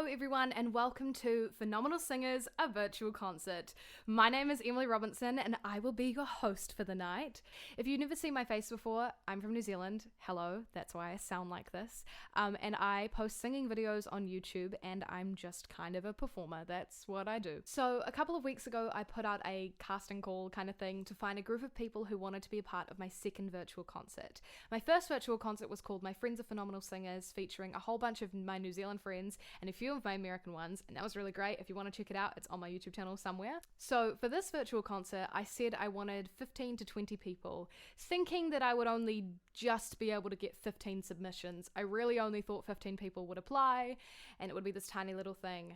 everyone, and welcome to Phenomenal Singers, a virtual concert. My name is Emily Robinson, and I will be your host for the night. If you've never seen my face before, I'm from New Zealand. Hello, that's why I sound like this. And I post singing videos on YouTube, and I'm just kind of a performer. That's what I do. So a couple of weeks ago, I put out a casting call kind of thing to find a group of people who wanted to be a part of my second virtual concert. My first virtual concert was called My Friends Are Phenomenal Singers, featuring a whole bunch of my New Zealand friends and a few of my American ones, and that was really great. If you want to check it out, it's on my YouTube channel somewhere. So for this virtual concert, I said I wanted 15 to 20 people, thinking that I would only just be able to get 15 submissions. I really only thought 15 people would apply, and it would be this tiny little thing.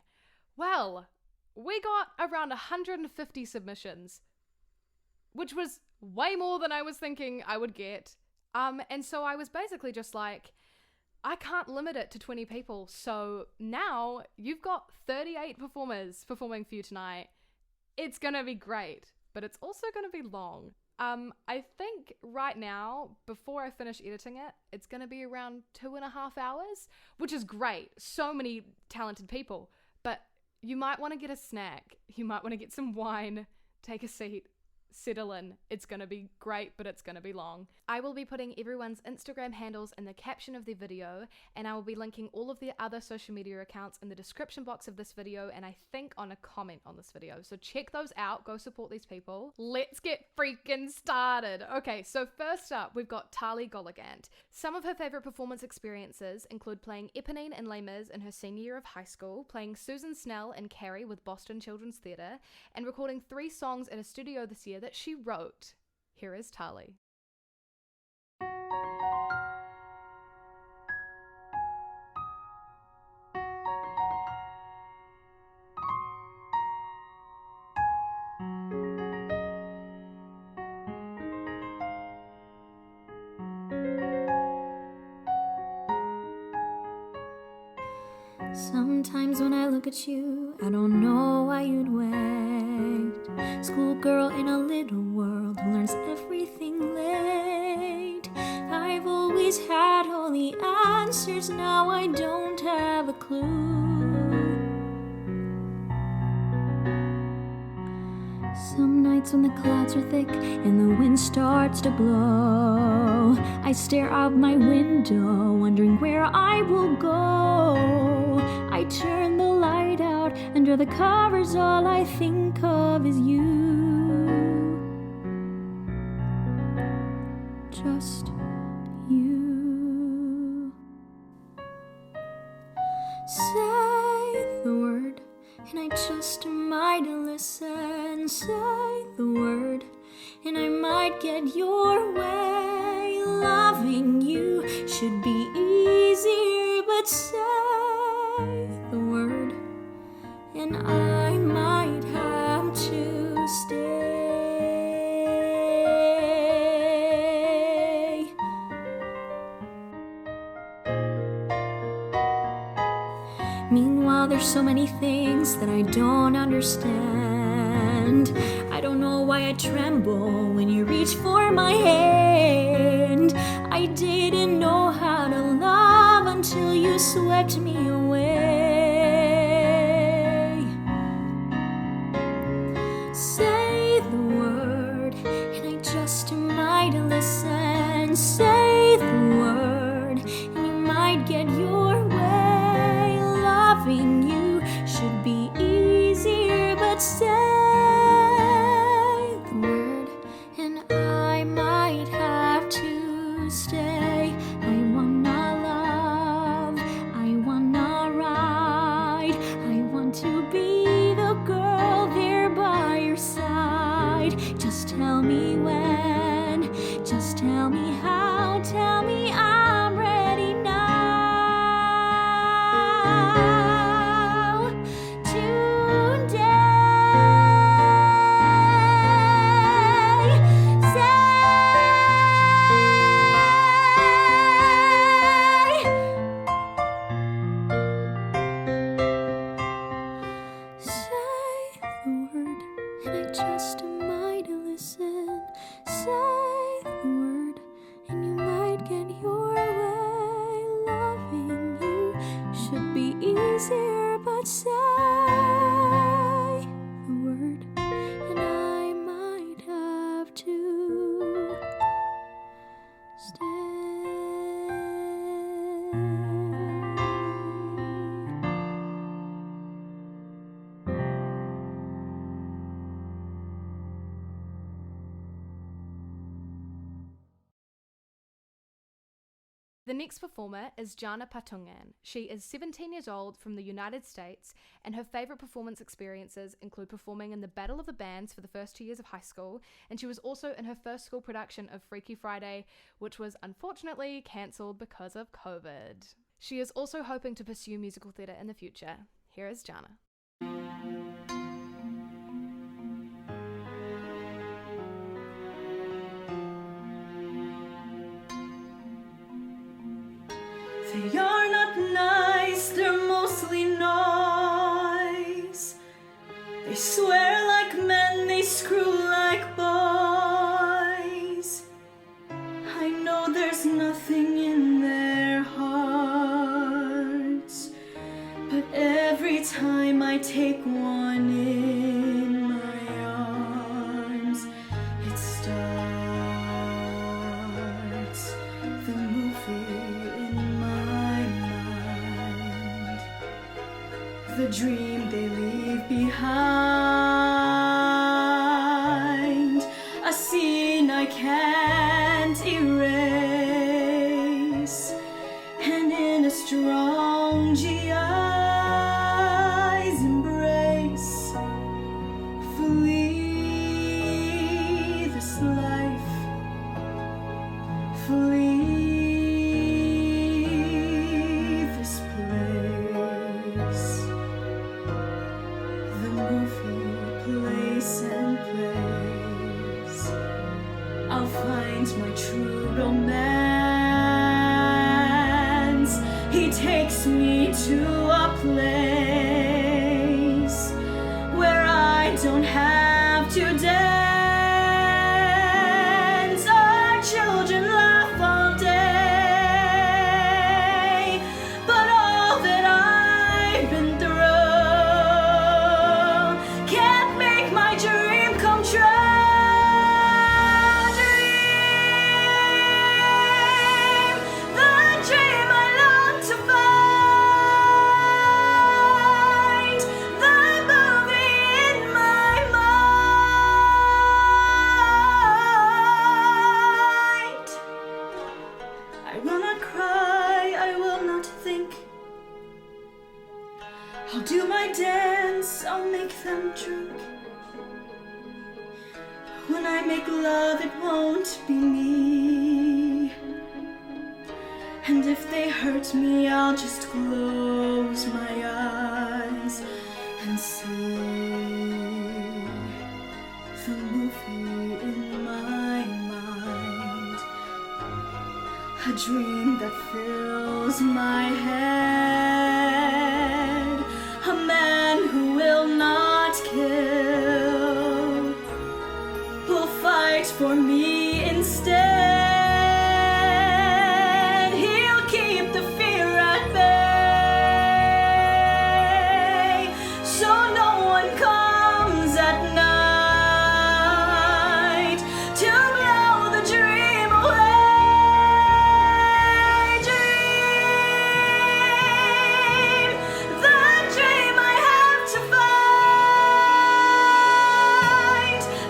Well, we got around 150 submissions, which was way more than I was thinking I would get. And so I was basically just like, I can't limit it to 20 people, so now you've got 38 performers performing for you tonight. It's gonna be great, but it's also gonna be long. I think right now, before I finish editing it, it's gonna be around 2.5 hours, which is great. So many talented people, but you might want to get a snack. You might want to get some wine, take a seat, settle in. It's gonna be great, but it's gonna be long. I will be putting everyone's Instagram handles in the caption of the video, and I will be linking all of their other social media accounts in the description box of this video, and I think on a comment on this video. So check those out, go support these people. Let's get freaking started. Okay, so first up, we've got Taligolergant. Some of her favorite performance experiences include playing Eponine in Les Mis in her senior year of high school, playing Susan Snell in Carrie with Boston Children's Theatre, and recording 3 songs in a studio this year that she wrote. Here is Tali. Sometimes when I look at you, I don't know why you'd wait. Schoolgirl in a little world who learns everything late. I've always had all the answers, now I don't have a clue. Some nights when the clouds are thick and the wind starts to blow, I stare out my window, wondering where I will go. I turn the light out, under the covers all I think of is you. Just you. Say the word, and I just might listen. Say the word, and I might get your way. Loving you should be easier, but say the word, and I might have to stay. Meanwhile, there's so many things that I don't understand. I don't know why I tremble when you reach for my hand. I didn't know how to love until you swept me away. Say the word, and I just might listen. Say the word, and you might get your way. Loving you should be easier, but say the word, and I might have to stay. I wanna love, I wanna ride, I want to be the girl there by your side. Just tell me when, just tell me how, tell me I'm ready now. Today but say the word, and I might have to stay. The next performer is Janna Patungan. She is 17 years old from the United States, and her favourite performance experiences include performing in the Battle of the Bands for the first 2 years of high school, and she was also in her first school production of Freaky Friday, which was unfortunately cancelled because of COVID. She is also hoping to pursue musical theatre in the future. Here is Janna. They are not nice, they're mostly noise. They swear like men, they screw like boys. I know there's nothing in their hearts, but every time I take one in my arms, it starts the movie in my mind, the dream they leave behind, a scene I can't erase, and in a strong GI's embrace, flee this life, flee this place, the movie place and place. I'll find my true romance. He takes me to a place where I don't have to dance. Our children laugh all day, but all that I've been through can't make my dream come true. Dream, the dream I long to find, the movie in my mind. I will not cry, I will not think. I'll do my dance, I'll make them drink. When I make love, it won't be me. And if they hurt me, I'll just close my eyes and see the movie in my mind, a dream that fills my head, a man who will not kill, will fight for me instead. He'll keep the fear at bay, so no one comes at night to blow the dream away. Dream, the dream I have to find,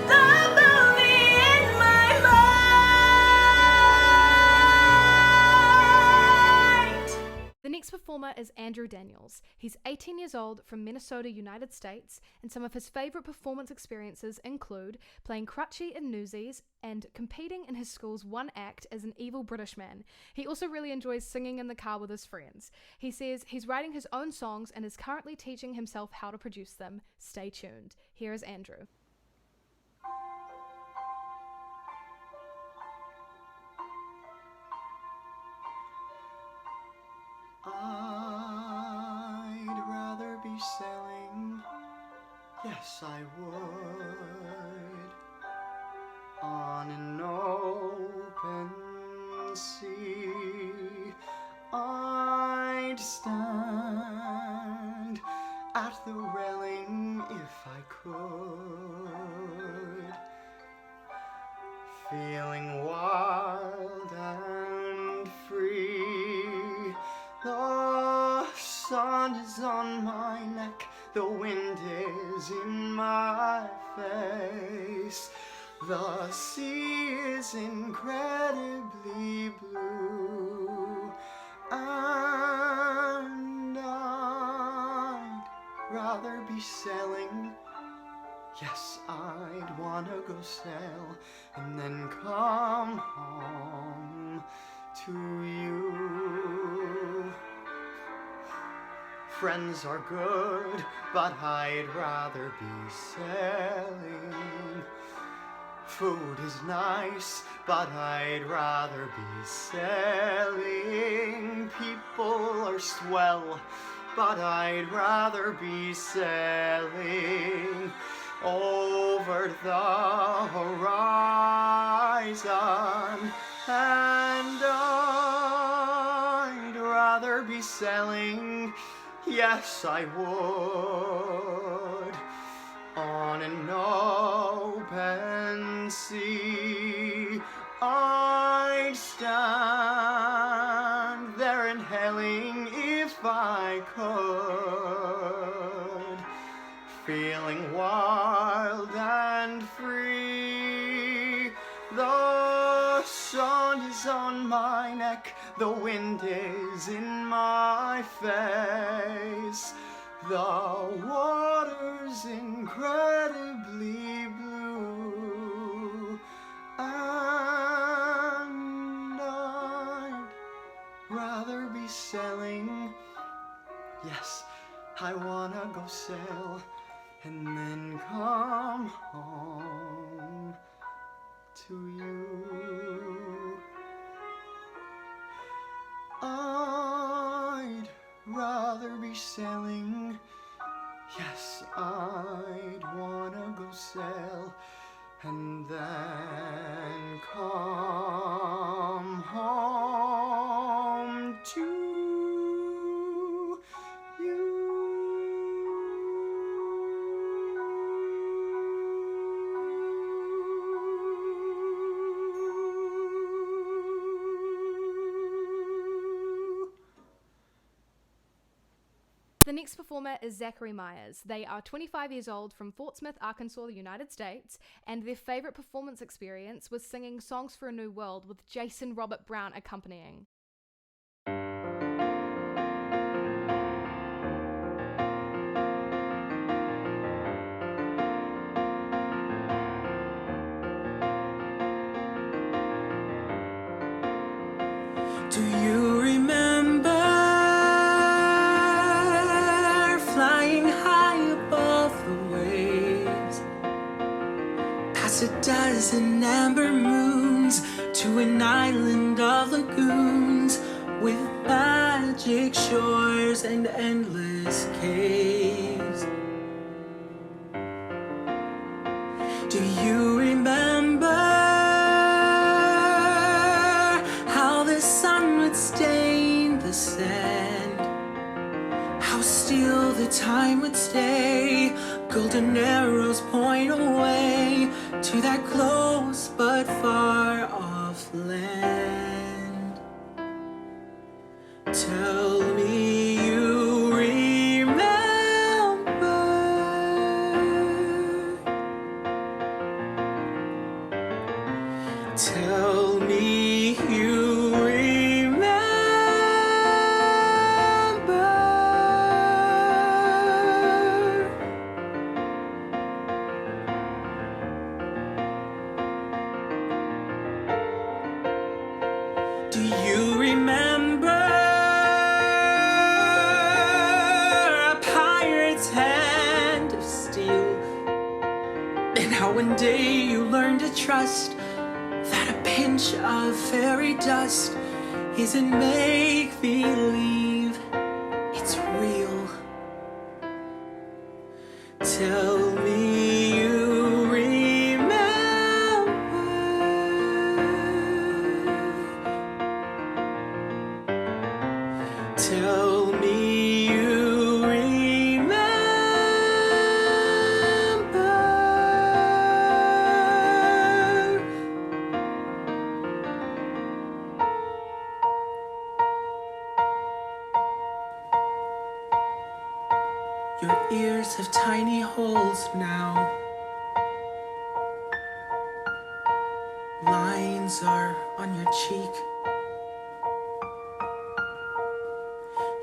the movie in my mind. The next performer is Andrew Daniels. He's 18 years old from Minnesota, United States, and some of his favourite performance experiences include playing Crutchy in Newsies and competing in his school's one act as an evil British man. He also really enjoys singing in the car with his friends. He says he's writing his own songs and is currently teaching himself how to produce them. Stay tuned. Here is Andrew. I'd rather be sailing, yes I would, on an open sea. I'd stand at the railing if I could, feeling wild and free. The sun is on my neck, the wind is in my face. The sea is incredibly blue, and I'd rather be sailing. Yes, I'd wanna go sail and then come home to you. Friends are good, but I'd rather be sailing. Food is nice, but I'd rather be sailing. People are swell, but I'd rather be sailing over the horizon. And I'd rather be sailing, yes I would, on an open sea. I'd stand there inhaling if I could, feeling wild and free. The sun is on my neck, the wind is in my face. The water's incredibly blue, and I'd rather be sailing. Yes, I wanna go sail and then come home to you. I'd rather be sailing. Yes, I'd wanna go sail and then come home to you. The next performer is Zachary Myers. They are 25 years old from Fort Smith, Arkansas, the United States, and their favorite performance experience was singing Songs for a New World with Jason Robert Browne accompanying. Do you remember flying high above the waves, past a dozen amber moons, to an island of lagoons with magic shores and endless caves? Do you remember how the sun would stain the sand, how still the time would stay, golden arrows point away to that close but far off land? Tell me you remember. Tell me you remember. Do you remember a pirate's hand of steel, and how one day you learned to trust that a pinch of fairy dust isn't make-believe, it's real? Tell me you remember. Tell me you remember. Your ears have tiny holes now. Lines are on your cheek.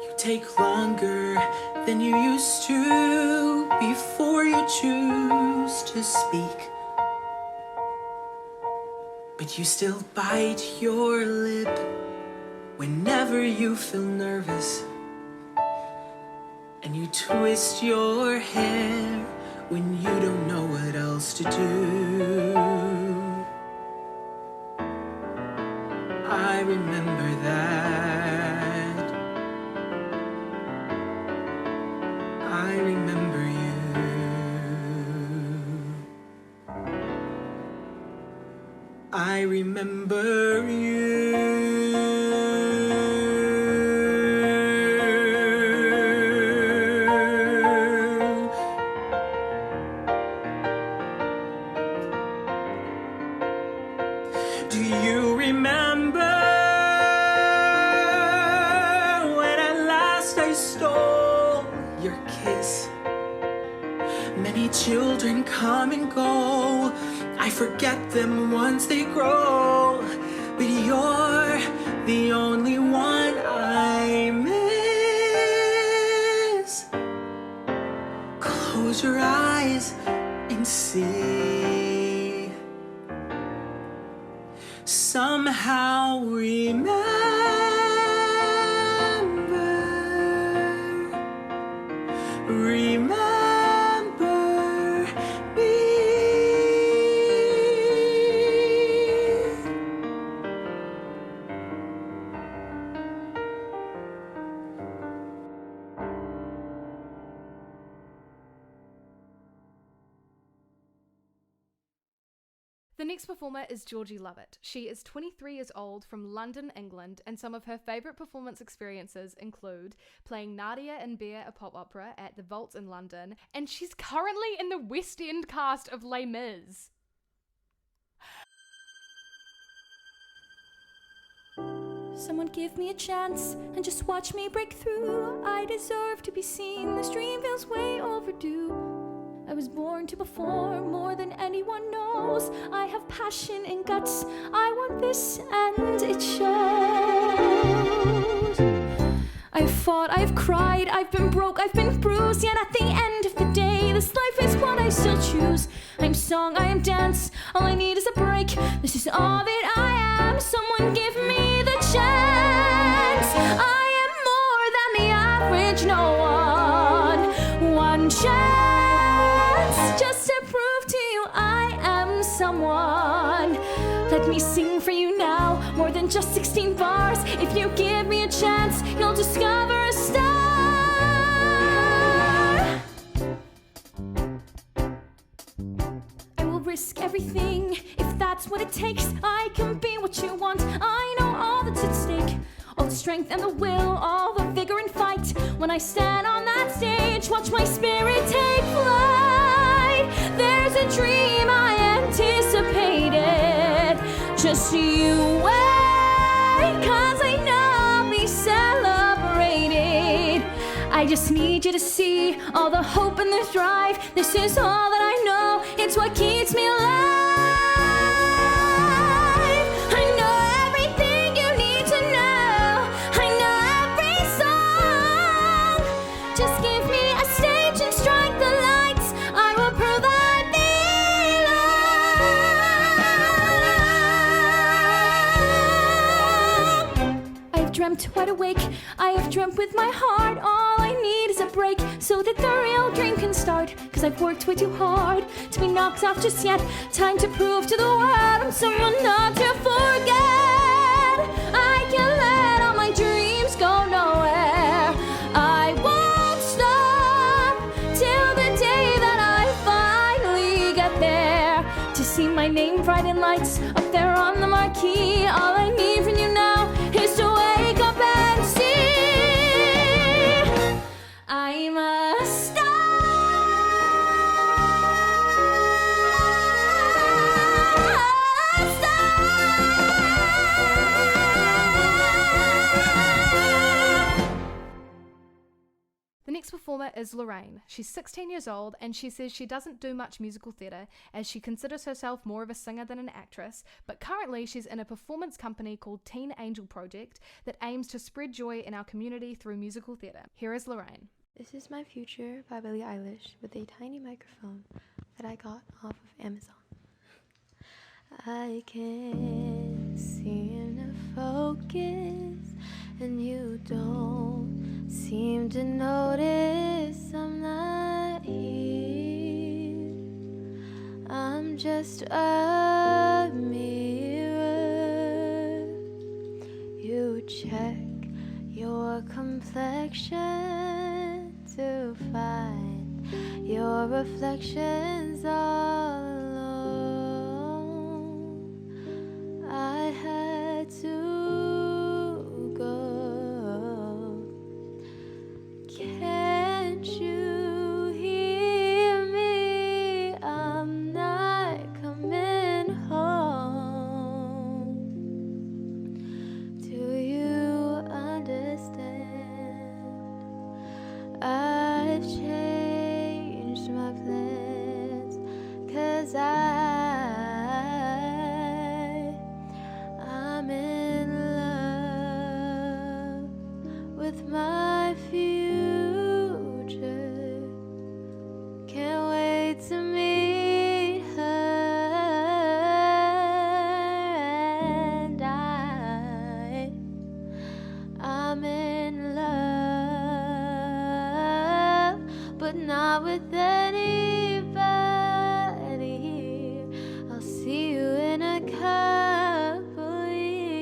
You take longer than you used to before you choose to speak. But you still bite your lip whenever you feel nervous. And you twist your hair when you don't know what else to do. I remember that. I remember you. I remember you. Do you remember when at last I stole your kiss? Many children come and go. I forget them once they grow. But you're the only one I miss. Close your eyes and see. Somehow remember me. The next performer is Georgie Lovatt. She is 23 years old from London, England, and some of her favourite performance experiences include playing Nadia in Bear, a pop opera, at the Vault in London, and she's currently in the West End cast of Les Mis. Someone give me a chance and just watch me break through. I deserve to be seen. This dream feels way overdue. I was born to perform more than anyone knows. I have passion and guts. I want this and it shows. I've fought, I've cried, I've been broke, I've been bruised. Yet at the end of the day, this life is what I still choose. I'm song, I am dance. All I need is a break. This is all that I am. Someone give me the chance. I am more than the average, no one chance. Just to prove to you I am someone. Let me sing for you now, more than just 16 bars. If you give me a chance, you'll discover a star. I will risk everything if that's what it takes. I can be what you want. I know all that's at stake. All the strength and the will, all the vigor and fight. When I stand on that stage, watch my spirit take flight. There's a dream I anticipated. Just you wait, 'cause I know I'll be celebrated. I just need you to see all the hope and the drive. This is all that I know. It's what keeps me alive. I know everything you need to know. I know every song. Just give me a stage and strike the lights. I will prove I belong. I've dreamt wide awake. I have dreamt with my heart. All I need is a break so that the real dream can start. 'Cause I've worked way too hard to be knocked off just yet. Time to prove to the world I'm someone not to forget. I can let all my dreams go nowhere. I won't stop till the day that I finally get there. To see my name bright in lights up there on the marquee. All I need from you now is to wake up and see I'm a star. The next performer performer is Loraine. She's 16 years old and she says she doesn't do much musical theatre as she considers herself more of a singer than an actress, but currently she's in a performance company called Teen Angel Project that aims to spread joy in our community through musical theatre. Here is Loraine. This is My Future by Billie Eilish with a tiny microphone that I got off of Amazon. I can't seem to focus and you don't seem to notice I'm not here. I'm just a mirror. You check your complexion to find your reflections all alone. I had to go. Can't you hear me? I'm not coming home. Do you understand? I've changed my plans, 'cause I'm in love with my future. Can't wait to meet her, and I'm in love, but not with anybody here. I'll see you in a couple years.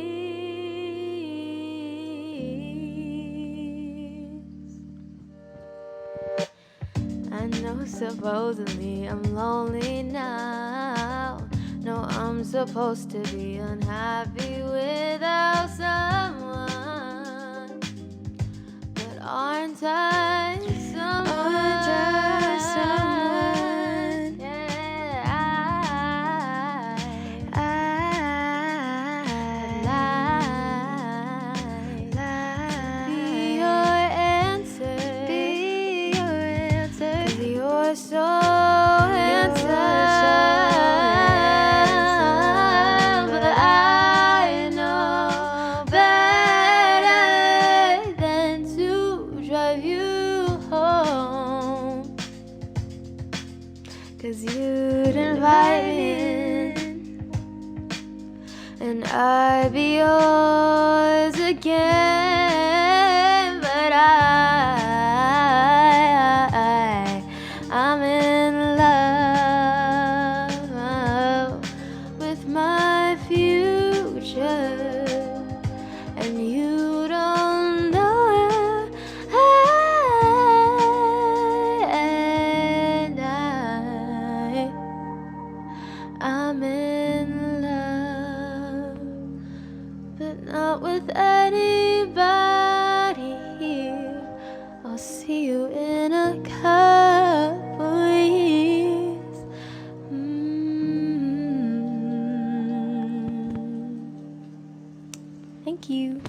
I know supposedly I'm lonely now. No, I'm supposed to be unhappy without someone, but aren't I someone? Yeah, I'd be your answer. 'Cause you're so handsome, but I know better than to drive you home. 'Cause you'd invite me in, and I'd be yours again. But I'm in love with my future, and you don't know it. And I'm in love, but not with anybody here. I'll see you in a couple years. Thank you.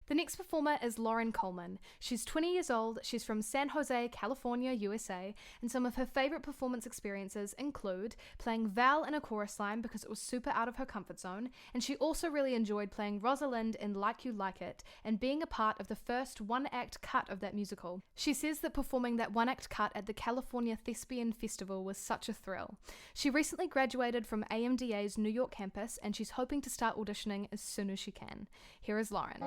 The next performer is Loraine Coleman. She's 20 years old, she's from San Jose, California, USA, and some of her favourite performance experiences include playing Val in a chorus line because it was super out of her comfort zone, and she also really enjoyed playing Rosalind in Like You Like It and being a part of the first one-act cut of that musical. She says that performing that one-act cut at the California Thespian Festival was such a thrill. She recently graduated from AMDA's New York campus and she's hoping to start auditioning as soon as she can. Here is Loraine.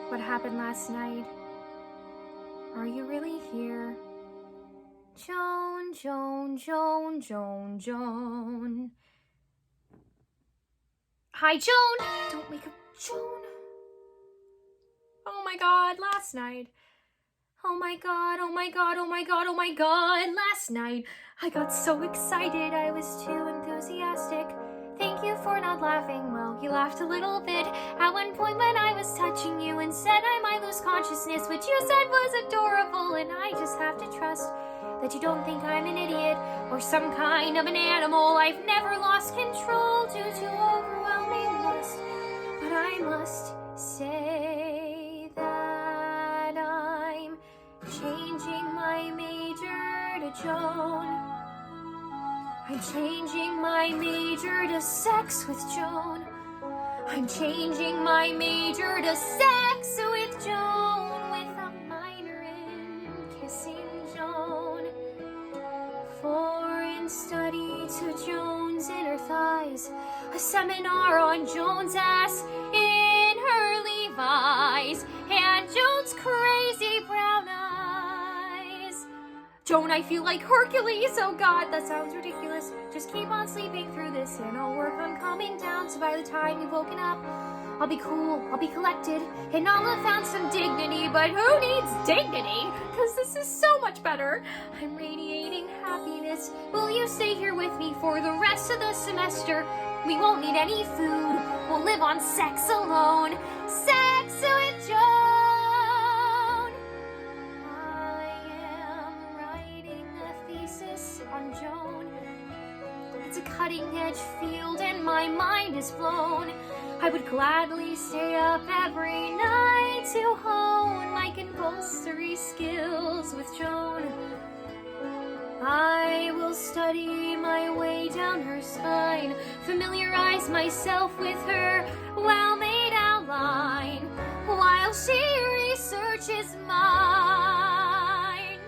What happened last night? Are you really here? Joan, Joan, Joan, Joan, Joan. Hi, Joan! Don't wake up, Joan. Oh my god, last night. Oh my god, oh my god, oh my god, oh my god, last night. I got so excited, I was too enthusiastic. Thank you for not laughing. Well, you laughed a little bit at one point when I was touching you and said I might lose consciousness, which you said was adorable, and I just have to trust that you don't think I'm an idiot or some kind of an animal. I've never lost control due to overwhelming lust, but I must say changing my major to sex with Joan. I'm changing my major to sex with Joan, with a minor in kissing Joan. Foreign study to Joan's inner thighs, a seminar on Joan's ass in her Levi's, and Joan's crazy brown eyes. Joan, I feel like Hercules. Oh God, that sounds ridiculous. Just keep on sleeping through this and I'll work on calming down, so by the time you've woken up, I'll be cool, I'll be collected, and I'll have found some dignity. But who needs dignity? Because this is so much better. I'm radiating happiness. Will you stay here with me for the rest of the semester? We won't need any food. We'll live on sex alone. Sex with Joan. I am writing a thesis on Joan. It's a cutting-edge field and my mind is blown. I would gladly stay up every night to hone my compulsory skills with Joan. I will study my way down her spine, familiarize myself with her well-made outline, while she researches mine.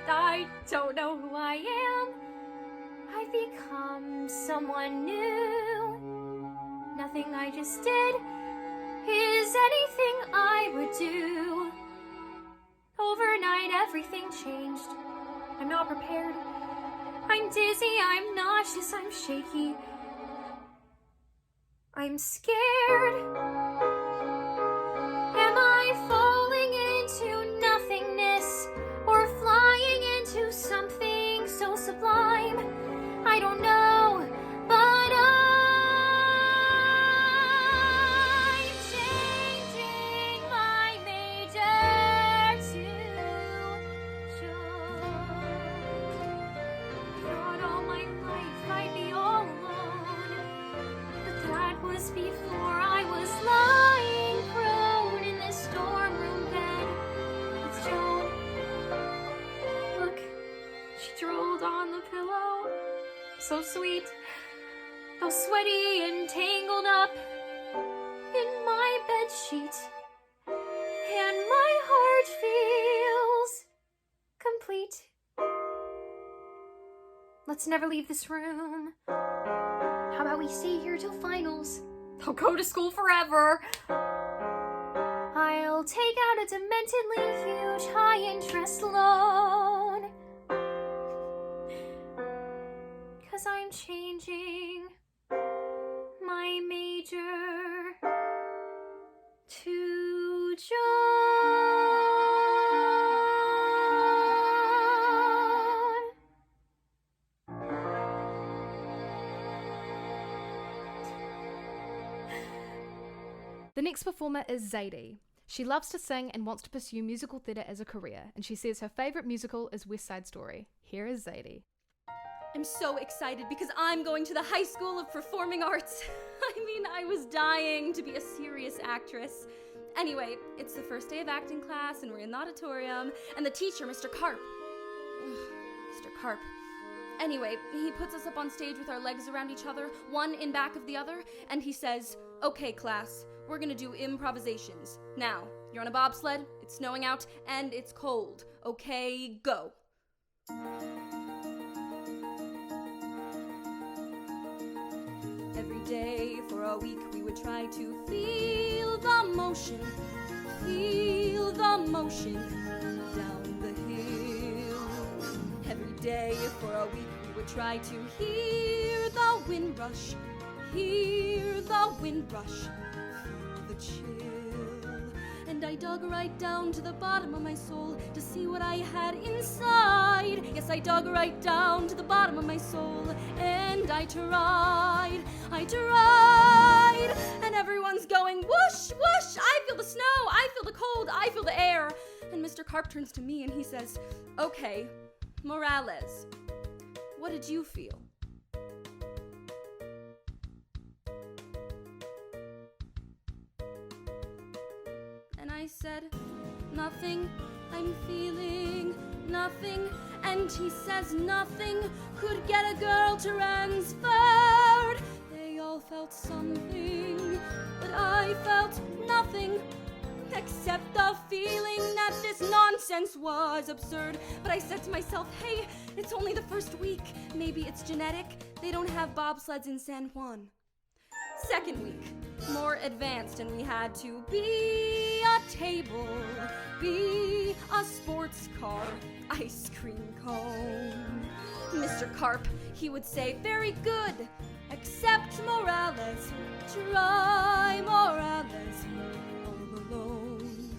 I don't know who I am. I've become someone new. Nothing I just did is anything I would do. Overnight, everything changed. I'm not prepared. I'm dizzy, I'm nauseous, I'm shaky. I'm scared. Am I falling into nothingness or flying into something so sublime? I don't know, but I'm changing my major to Joan. Thought all my life I'd be all alone, but that was before I was lying prone in this dorm room bed with Joan. Look, she drooled on the pillow. So sweet, though sweaty and tangled up in my bedsheet, and my heart feels complete. Let's never leave this room. How about we stay here till finals? I'll go to school forever. I'll take out a dementedly huge high-interest loan. 'Cause I'm changing my major to Joan. The next performer is Zaidy. She loves to sing and wants to pursue musical theatre as a career, and she says her favourite musical is West Side Story. Here is Zaidy. I'm so excited because I'm going to the High School of Performing Arts. I mean, I was dying to be a serious actress. Anyway, it's the first day of acting class and we're in the auditorium, and the teacher, Mr. Carp. Mr. Carp. Anyway, he puts us up on stage with our legs around each other, one in back of the other, and he says, "Okay, class, we're gonna do improvisations. Now, you're on a bobsled, it's snowing out, and it's cold. Okay, go." Every day for a week we would try to feel the motion down the hill. Every day for a week we would try to hear the wind rush, feel the chill. And I dug right down to the bottom of my soul to see what I had inside. Yes, I dug right down to the bottom of my soul, and I tried, and everyone's going, whoosh, whoosh, I feel the snow, I feel the cold, I feel the air. And Mr. Carp turns to me and he says, "Okay, Morales, what did you feel?" And I said, "Nothing, I'm feeling nothing." And he says nothing could get a girl transferred. They all felt something, but I felt nothing, except the feeling that this nonsense was absurd. But I said to myself, hey, it's only the first week. Maybe it's genetic. They don't have bobsleds in San Juan. Second week, more advanced, and we had to be a table, be a sports car, ice cream cone. Mr. Carp, he would say, very good, except Morales. Try Morales all alone.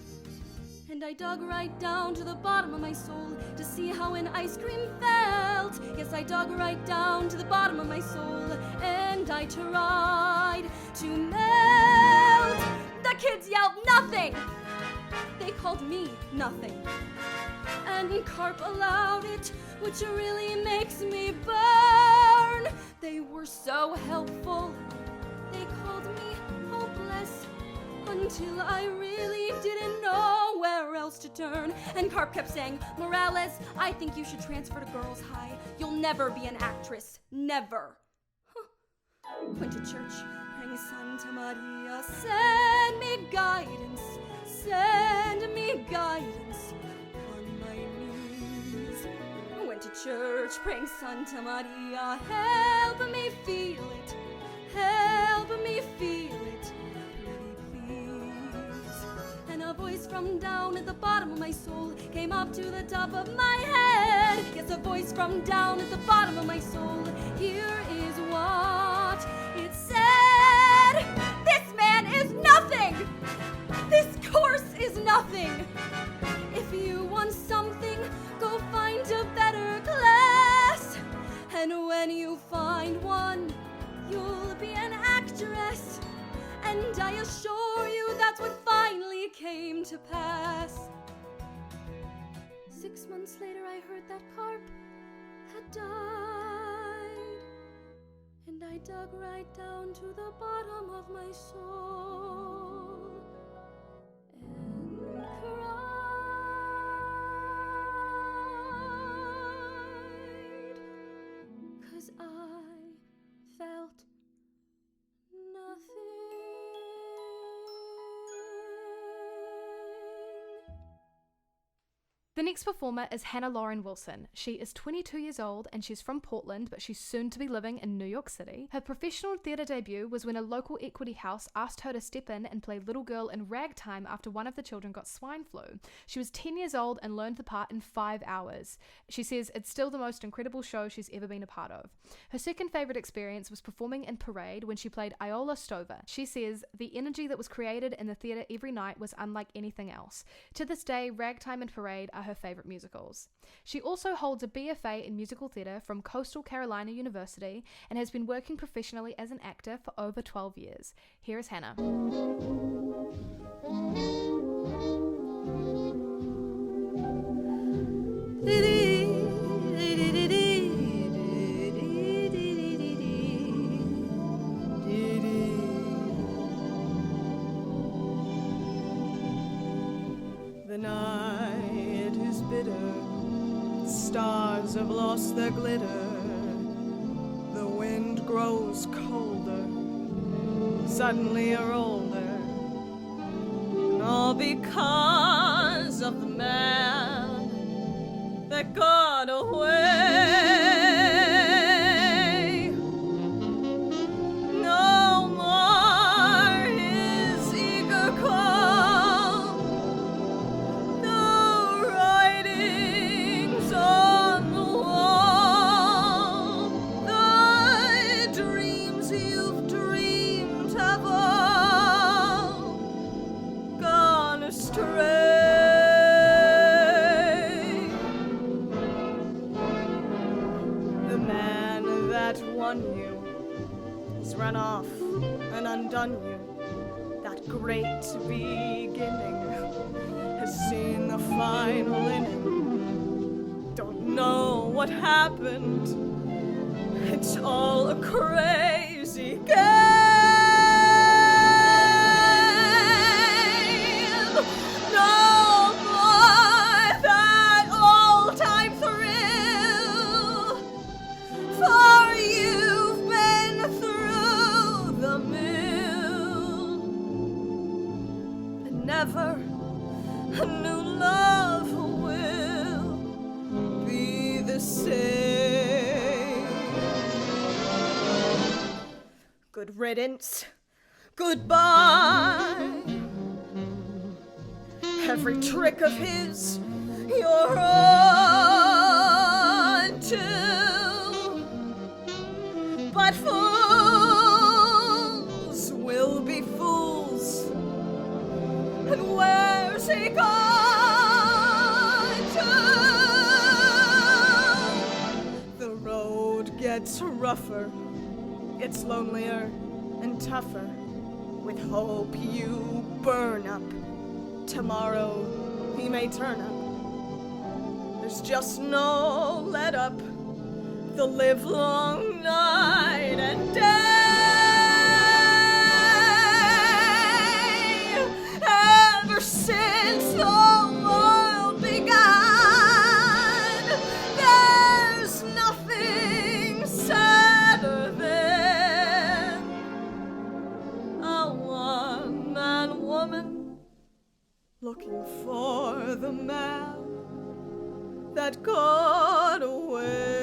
And I dug right down to the bottom of my soul to see how an ice cream felt. Yes, I dug right down to the bottom of my soul, and I tried to melt. The kids yelled nothing. They called me nothing. And Carp allowed it, which really makes me burn. They were so helpful. They called me hopeless until I really didn't know where else to turn. And Carp kept saying, Morales, I think you should transfer to Girls High. You'll never be an actress. Never. Went to church, praying Santa Maria, send me guidance, send me guidance on my knees. Went to church, praying Santa Maria, help me feel it, help me feel it, pretty please. And a voice from down at the bottom of my soul came up to the top of my head. Yes, a voice from down at the bottom of my soul. Here is what it said. This man is nothing. This course is nothing. If you want something, go find a better class. And when you find one, you'll be an actress. And I assure you that's what finally came to pass. 6 months later, I heard that Carp had died. And I dug right down to the bottom of my soul and cried, 'cause I felt nothing. The next performer is Hannah Lauren Wilson. She is 22 years old and she's from Portland, but she's soon to be living in New York City. Her professional theatre debut was when a local equity house asked her to step in and play little girl in ragtime after one of the children got swine flu. She was 10 years old and learned the part in 5 hours. She says it's still the most incredible show she's ever been a part of. Her second favourite experience was performing in Parade when she played Iola Stover. She says the energy that was created in the theatre every night was unlike anything else. To this day, Ragtime and Parade are her favourite musicals. She also holds a BFA in musical theatre from Coastal Carolina University and has been working professionally as an actor for over 12 years. Here is Hannah. The night is bitter, stars have lost their glitter, the wind grows colder, suddenly you're older, and all because of the man that got away. No more his eager call, no writings on the wall, the dreams you've dreamed have all gone astray. The man that won you has run off and undone you. That great beginning has seen the final inning. Don't know what happened. It's all a crazy game. No more that old-time thrill. a new love will be the same. Good riddance, goodbye. Every trick of his, you're on to. But fools will be fools. And where's he gone to? The road gets rougher, gets lonelier and tougher. With hope you burn up. Tomorrow he may turn up. There's just no let up. The livelong night and day. Ever since the world began, there's nothing sadder than a one-man woman looking for the man that got away.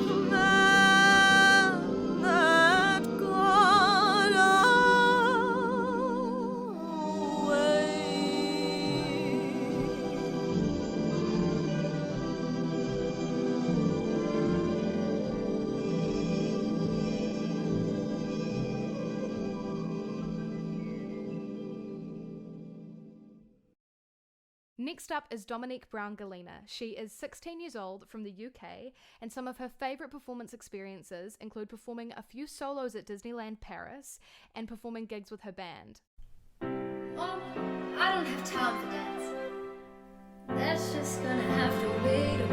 The man that got away. Next up is Dominique Browne Gallina. She is 16 years old from the UK, and some of her favourite performance experiences include performing a few solos at Disneyland Paris and performing gigs with her band. Mom, I don't have time for dance. That's just gonna have to wait a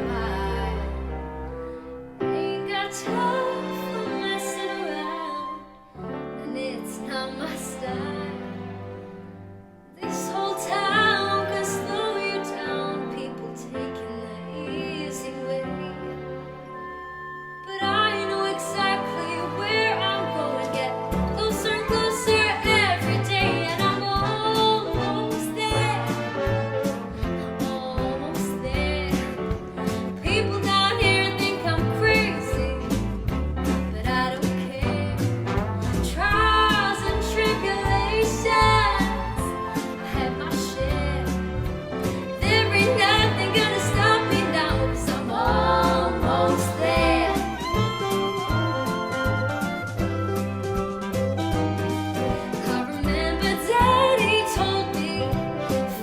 while. Ain't got time for messing around, and it's not my style. This whole town can slow you down, people taking the easy way. But I know exactly where I'm going, get closer and closer every day, and I'm almost there. I'm almost there. People down here think I'm crazy, but I don't care. Trials and tribulations, I have my share. There ain't nothing gonna stop me now, 'cause I'm almost there. I remember Daddy told me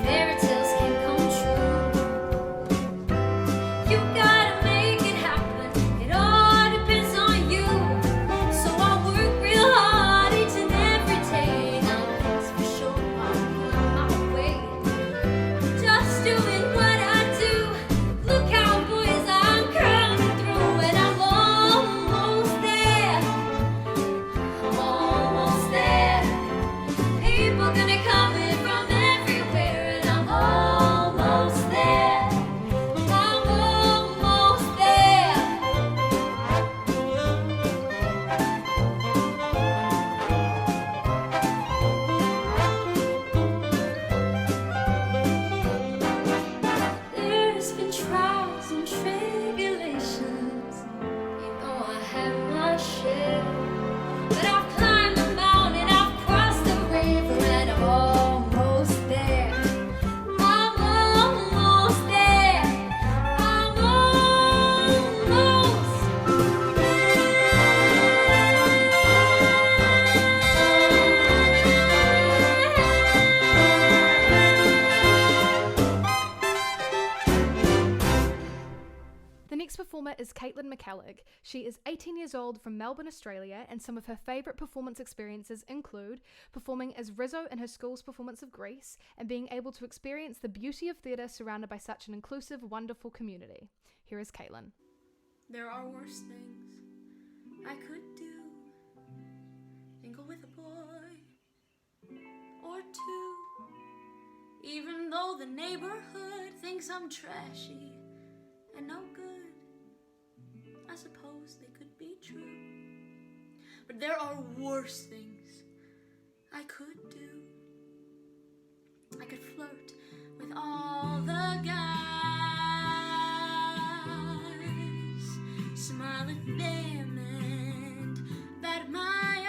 fairy tales can come true. You gotta make it happen, it all depends on you. So I work real hard each and every day. Now that's for sure I'm on my way. Just doing what I do. Look out, boys, I'm coming through, and I'm almost there. I'm almost there. People gonna come in from everywhere, and I'm almost there. I'm almost there. There's been trials and tribulations, you know I have my share. But I've climbed the mountain, I've crossed the river, and I'm almost there. I'm almost there. I'm almost The next performer is McCallig. She is 18 years old from Melbourne, Australia, and some of her favourite performance experiences include performing as Rizzo in her school's performance of Grease and being able to experience the beauty of theatre surrounded by such an inclusive, wonderful community. Here is Caitlin. There are worse things I could do. Mingle with a boy or two. Even though the neighborhood thinks I'm trashy and no good, I suppose they could be true. But But there are worse things I could do. I could flirt with all the guys, smile at them and bat my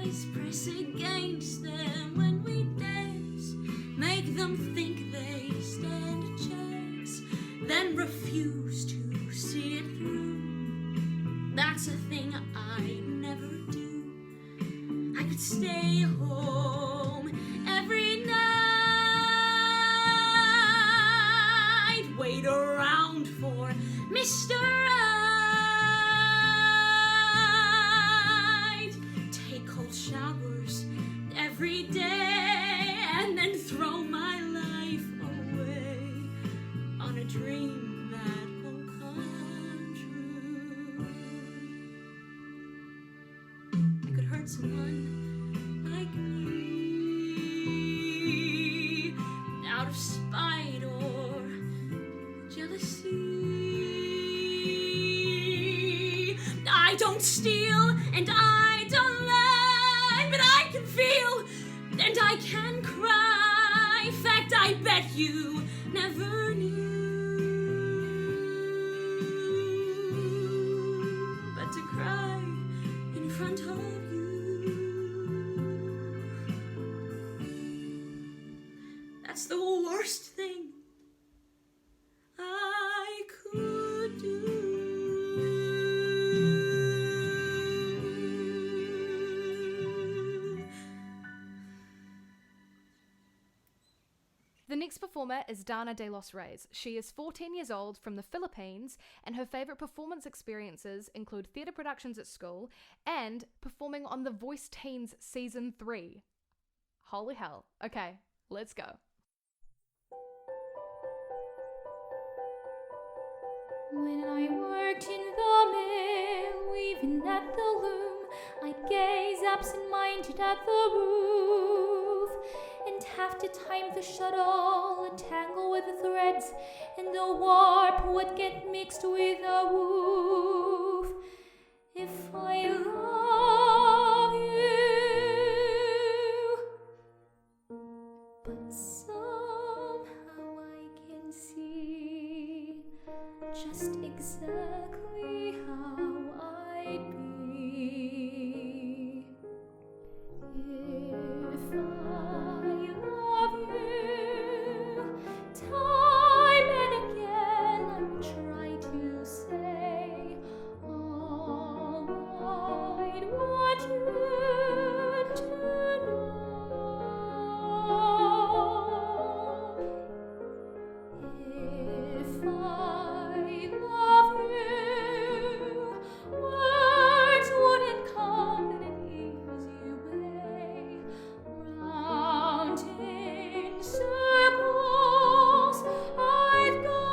eyes, press against them when we dance, make them think they stand a chance, then refuse to see it through. That's a thing I never do. I could stay home every night, wait around for Mr. Right, take cold showers every day, and then throw my life away on a dream that will come true. I could hurt someone like me out of spite or jealousy. I don't steal and I don't lie, but I can feel and I can cry. In fact, I bet you never knew. But to cry in front of you, that's the worst thing I could do. The next performer is Janna de los Reyes. She is 14 years old from the Philippines, and her favourite performance experiences include theatre productions at school and performing on The Voice Teens Season 3. Holy hell. Okay, let's go. When I worked in the mill, weaving at the loom, I'd gaze absent-minded at the roof, and have to time the shuttle and tangle with the threads, and the warp would get mixed with the woof. If I love you, but somehow I can see just exactly how I'd be. If I love you, time and again I would try to say all I'd want you to know. If I love you, words wouldn't come in an easy way, round in circles I'd go,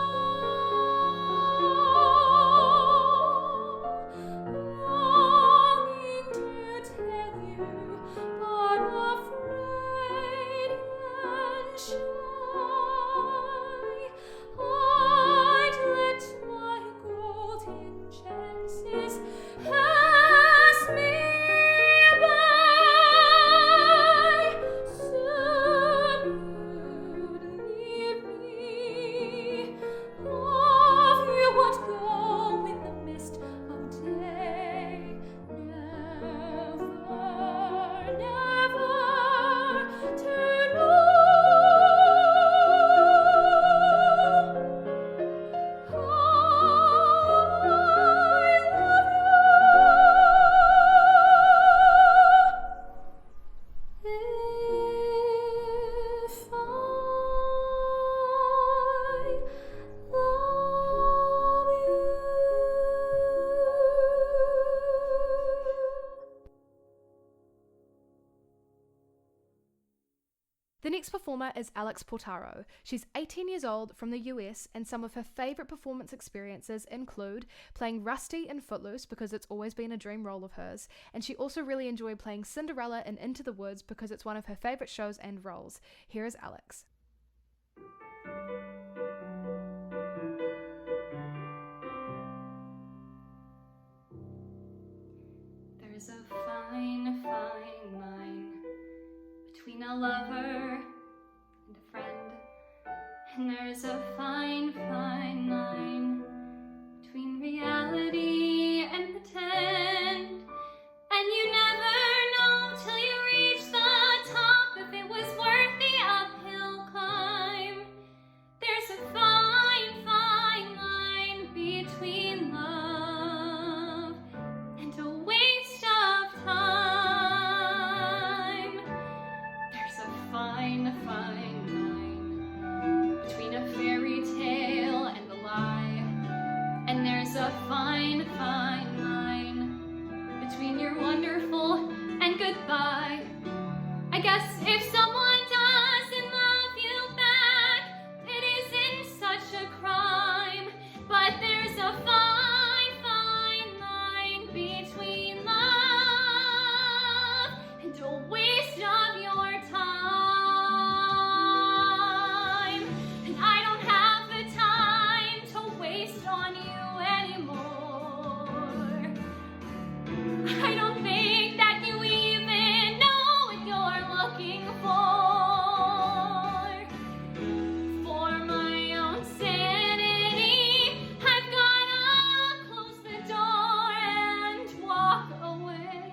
longing to tell you, but afraid and shy. I'd let my golden chances pass me by. Soon you'd leave me. Off you would go in the mist of day. Never, never to know. The next performer is Alex Portaro. She's 18 years old from the US, and some of her favourite performance experiences include playing Rusty in Footloose because it's always been a dream role of hers, and she also really enjoyed playing Cinderella in Into the Woods because it's one of her favourite shows and roles. Here is Alex. There's a fine, fine line between a lover and a friend. And there's a fine, fine line between reality and pretend. And you never know till you reach the top if it was worth the uphill climb. There's a fine, fine line between love and a waste of time. There's a fine, fine line between a fairy tale and a lie. And there's a fine, fine line between you're wonderful and goodbye. I guess if someone doesn't love you back, it isn't such a crime. But there's a fine, fine line between love and a waste of your time. And I don't have the time to waste on you anymore. I don't think that you even know what you're looking for. For my own sanity, I've gotta close the door and walk away.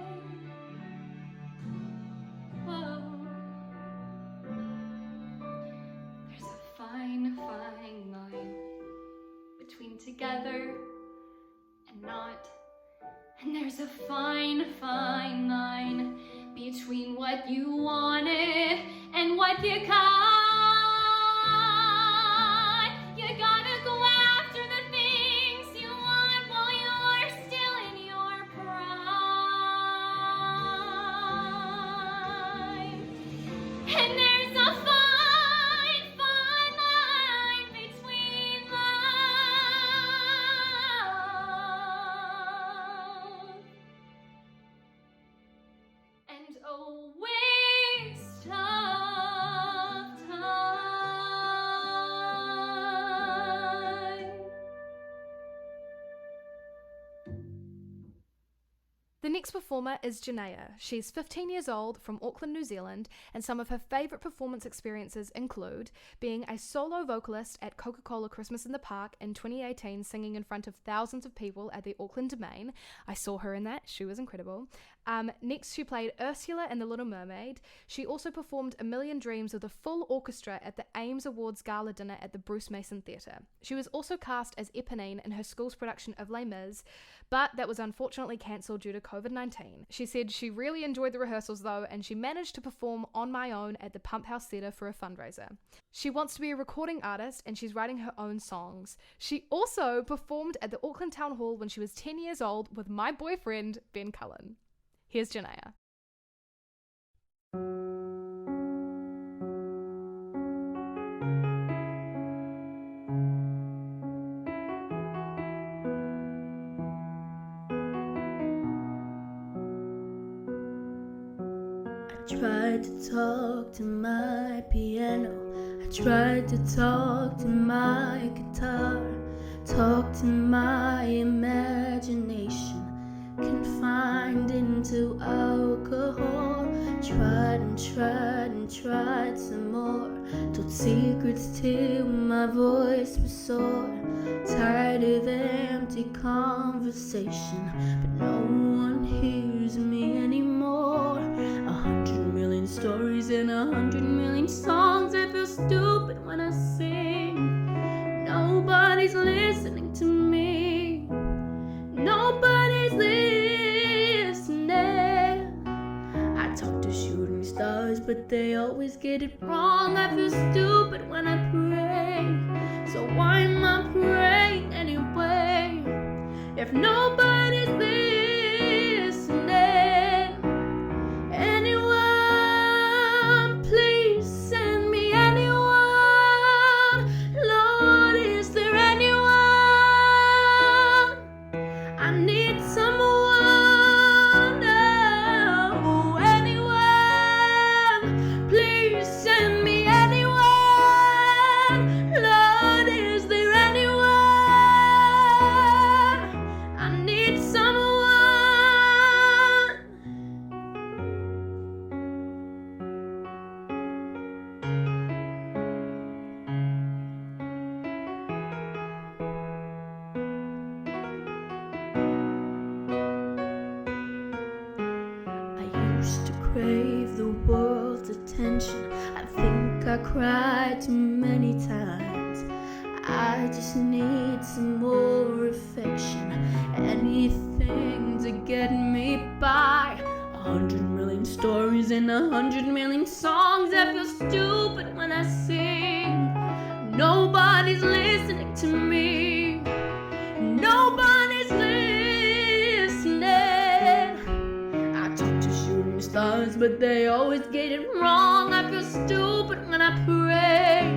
Whoa. There's a fine, fine line between together and not. And there's a fine, fine line between what you wanted and what you got. You gotta go after the things you want while you're still in your prime. And there's a fine, fine line between love and a waste of time. The next performer is Janna. She's 15 years old from Auckland, New Zealand, and some of her favourite performance experiences include being a solo vocalist at Coca-Cola Christmas in the Park in 2018, singing in front of thousands of people at the Auckland Domain. I saw her in that. She was incredible. Next, she played Ursula in The Little Mermaid. She also performed A Million Dreams with a full orchestra at the Ames Awards Gala dinner at the Bruce Mason Theatre. She was also cast as Eponine in her school's production of Les Mis, but that was unfortunately cancelled due to COVID-19. She said she really enjoyed the rehearsals though, and she managed to perform on my own at the Pump House Theatre for a fundraiser. She wants to be a recording artist and she's writing her own songs. She also performed at the Auckland Town Hall when she was 10 years old with my boyfriend, Ben Cullen. Here's Janna. I tried to talk to my piano, I tried to talk to my guitar, talk to my imagination, confined into alcohol. Tried and tried and tried some more, told secrets till my voice was sore. Tired of empty conversation, but no one hears me anymore. 100 million stories and 100 million songs. I feel stupid when I sing. Nobody's listening to me. Nobody's listening. I talk to shooting stars, but they always get it wrong. I feel stupid when I pray. So why am I praying anyway? If nobody's listening. Anyone, please send me anyone. Lord, is there anyone? I need someone. Oh, anyone, please send me anyone. Lord, is there anyone? I need used to crave the world's attention. I think I cried too many times. I just need some more affection, anything to get me by. 100 million stories and 100 million songs. I feel stupid when I sing. Nobody's listening to me. Nobody's listening. I talk to shooting stars, but they always get it wrong. I feel stupid when I pray.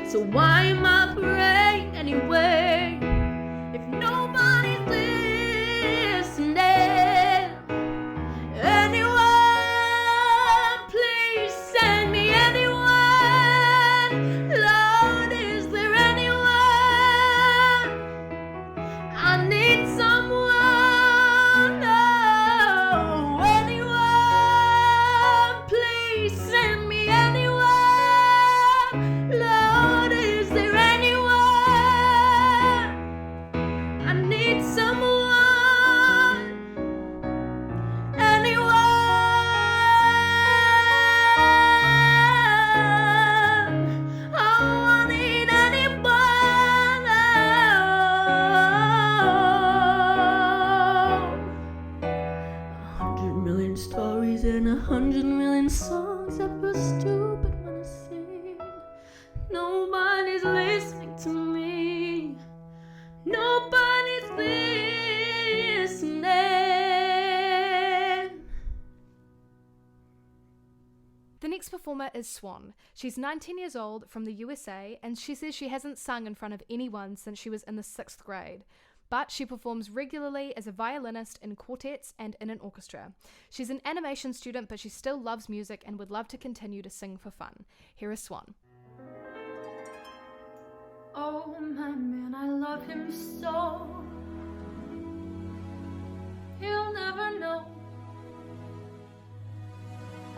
So why am I praying anyway? If nobody's listening. Anyone, please send me anyone. Lord, is there anyone? I need someone. Oh, anyone, please send me anyone. Lord, is there anyone? I need someone. Stories and 100 million songs. I feel stupid when I sing. Nobody's listening to me. Nobody's listening. The next performer is Swan. She's 19 years old from the USA, and she says she hasn't sung in front of anyone since she was in the 6th grade. But she performs regularly as a violinist in quartets and in an orchestra. She's an animation student, but she still loves music and would love to continue to sing for fun. Here is Swan. Oh, my man, I love him so. He'll never know.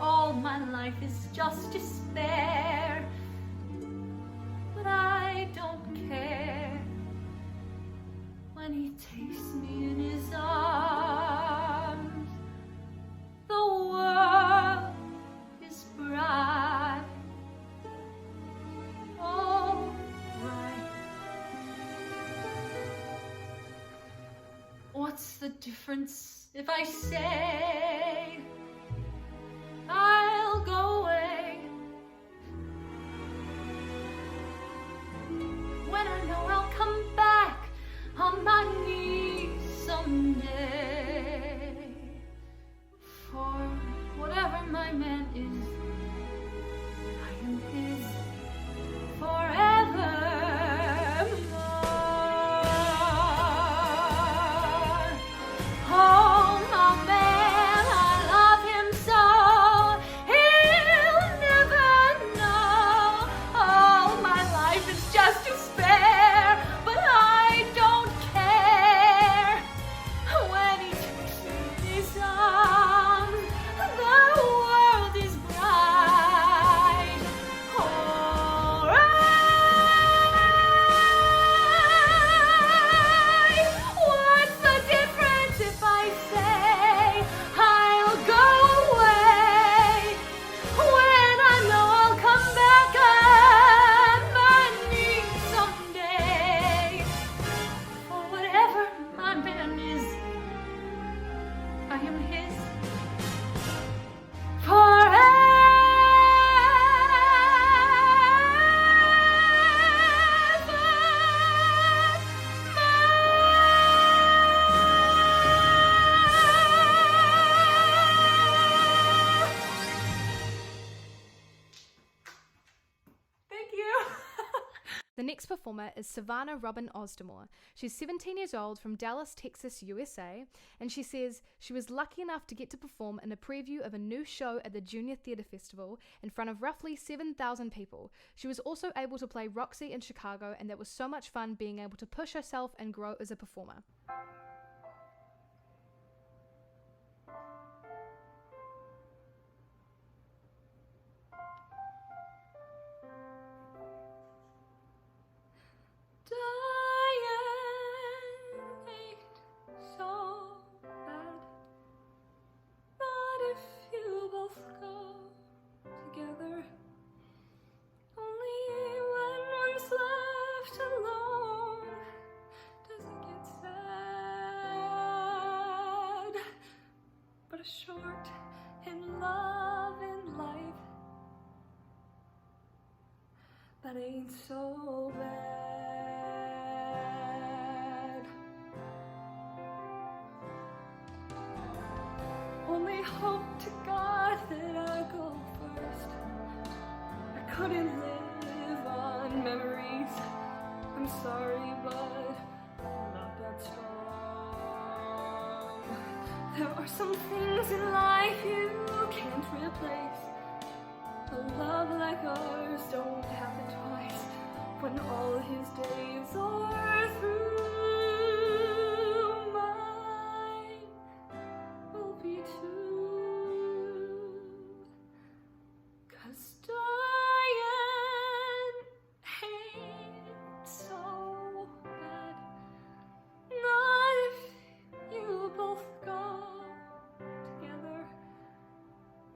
All my life is just despair. But I don't care. When he takes me in his arms, the world is bright, oh bright. What's the difference if I say I'll go away when I know I'll come back on my knees someday? For whatever my man is, I am his forevermore. Oh, my man, I love him so. He'll never know. All my life is just despair, but I don't care. When he takes me in his arms, the world is bright. Alright. What's the difference if I say I'll go away when I know I'll come back on my knees someday? For whatever my man is, I am his Thank you. The next performer is Savannah Robin Osdemore. She's 17 years old from Dallas, Texas, USA, and she says she was lucky enough to get to perform in a preview of a new show at the Junior Theatre Festival in front of roughly 7,000 people. She was also able to play Roxy in Chicago, and that was so much fun being able to push herself and grow as a performer. Dying ain't so bad, but if you short in love and life, but ain't so bad. Only hope to God that I go first. I couldn't live on memories. I'm sorry, but I'm not that strong. There are some things in life you can't replace. A love like ours don't happen twice. When all his days are through, mine will be too. 'Cause dying ain't so bad. Not if you both go together.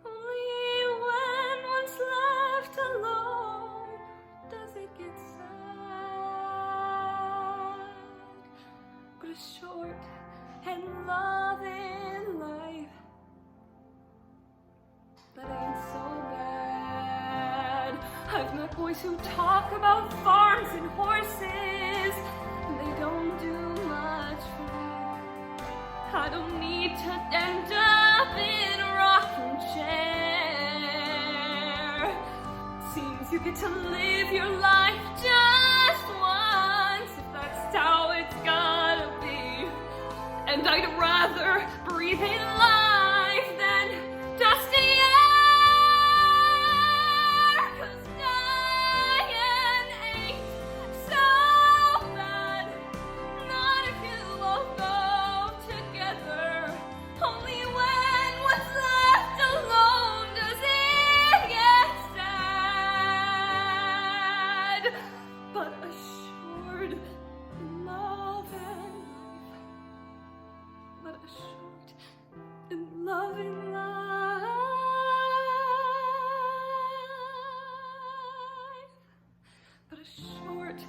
Only when one's left alone does it get sad. But a short and loving life that ain't so bad. I've met boys who talk about farms and horses, and they don't do much for me. I don't need to end up in a rocking chair. Seems you get to live your life just once, if that's how it's gotta be. And I'd rather breathe in life than dusty air. 'Cause dying ain't so bad. Not if you both go together. Only when what's left alone does it get sad. But assured in love and life. But assured in love and life. But assured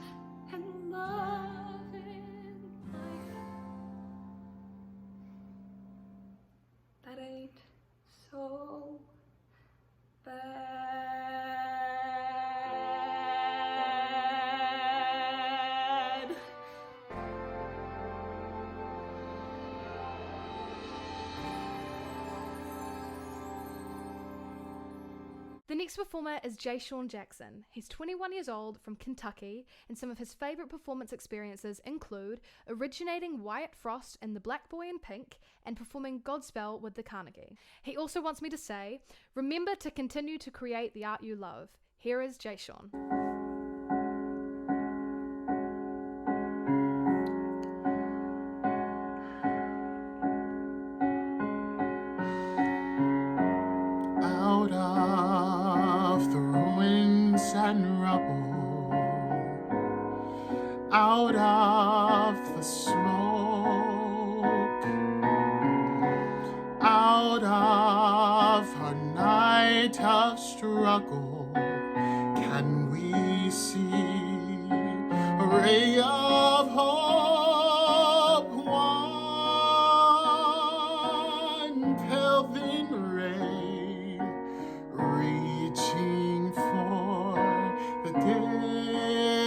in love and life. That ain't so bad. The next performer is J. Sean Jackson. He's 21 years old from Kentucky, and some of his favourite performance experiences include originating Wyatt Frost in The Black Boy in Pink and performing Godspell with the Carnegie. He also wants me to say, remember to continue to create the art you love. Here is J. Sean. Out of the ruins and rubble, out of the smoke, out of a night of struggle, can we see a ray of hope? One pelvic ray reaching for the day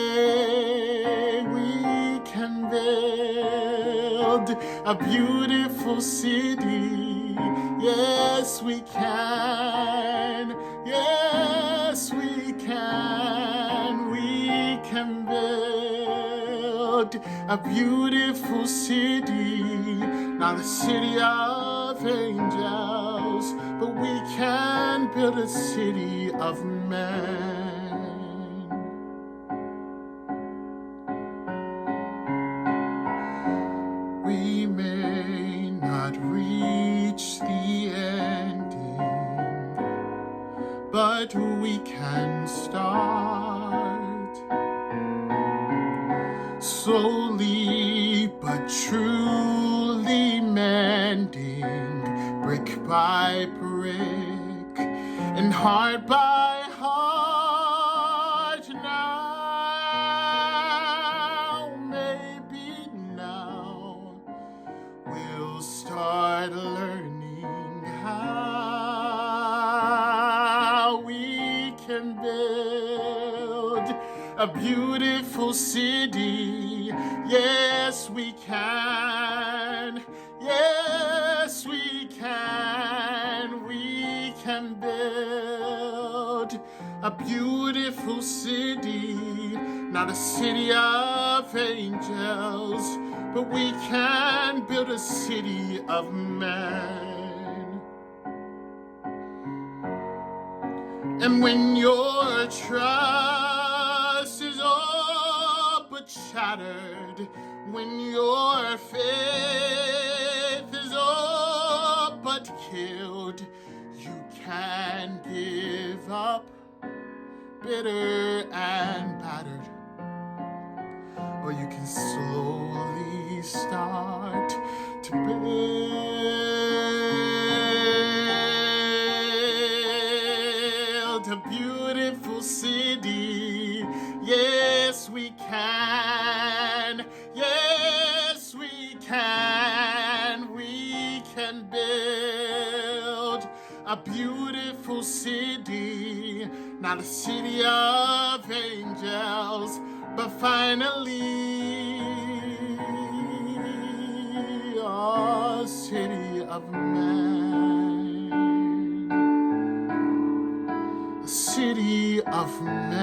we can build a beautiful city. Yes, we can. Yes, we can. We can build a beautiful city. Not a city of angels, but we can build a city of men. We may not reach the ending, but we can start. Slowly but truly mending, brick by brick and heart by heart. Now, maybe now, we'll start learning a beautiful city. Yes, we can. Yes, we can. We can build a beautiful city, not a city of angels, but we can build a city of men. And when your trust is all but shattered, when your faith is all but killed, you can give up, bitter and battered, or you can slowly start to build a beautiful city. Yes, we can. Yes, we can. We can build a beautiful city, not a city of angels, but finally a city of men. A city of men.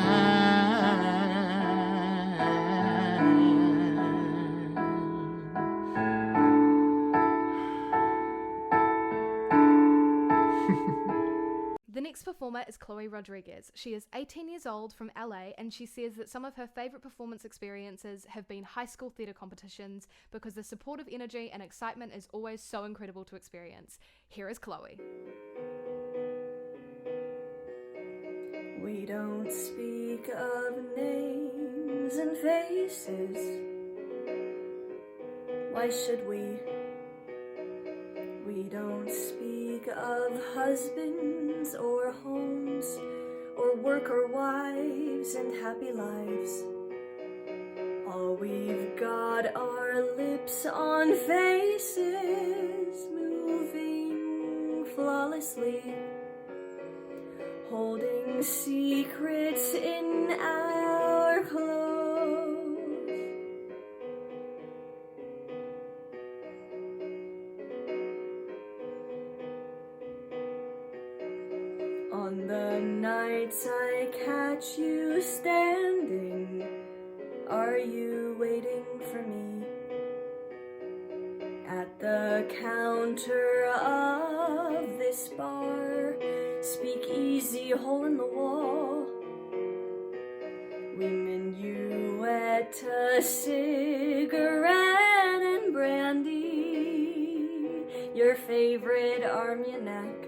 The next performer is Chloe Rodriguez. She is 18 years old from LA, and she says that some of her favorite performance experiences have been high school theater competitions because the supportive energy and excitement is always so incredible to experience. Here is Chloe. We don't speak of names and faces. Why should we? We don't speak of husbands or homes or work or wives and happy lives. All we've got are lips on faces moving flawlessly, holding secrets in our clothes. On the nights I catch you standing, are you waiting for me? At the counter of this bar, speakeasy hole in the wall, we minuet a cigarette and brandy, your favorite Armagnac.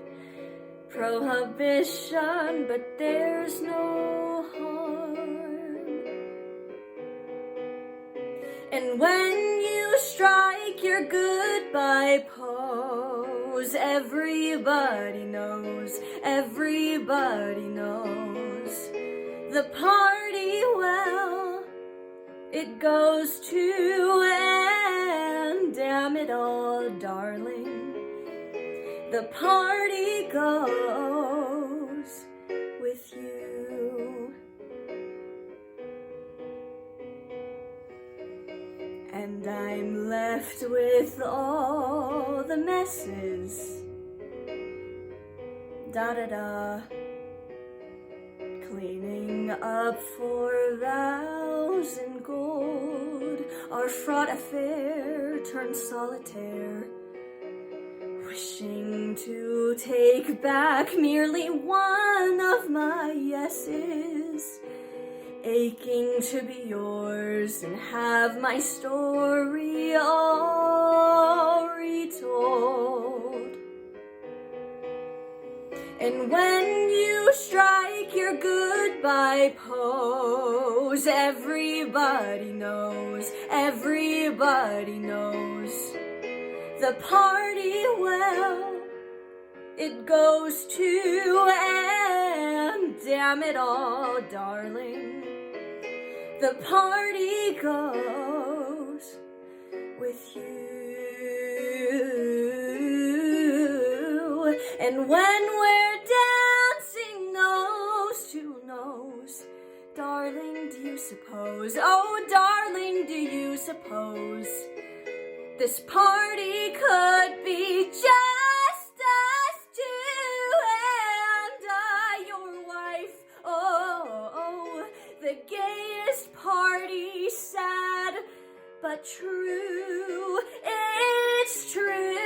Prohibition, but there's no harm. And when you strike your goodbye pose, everybody knows, everybody knows. The party, well, it goes to end. Damn it all, darling. The party goes with you. And I'm left with all the messes. Da-da-da. Cleaning up for vows and gold. Our fraught affair turned solitaire. Wishing to take back merely one of my yeses, aching to be yours and have my story all retold. And when you strike your goodbye pose, everybody knows, everybody knows. The party, well, it goes to end. Damn it all, darling. The party goes with you. And when we're dancing nose to nose, darling, do you suppose, oh darling, do you suppose this party could be just us two and I, your wife? Oh, the gayest party, sad but true, it's true.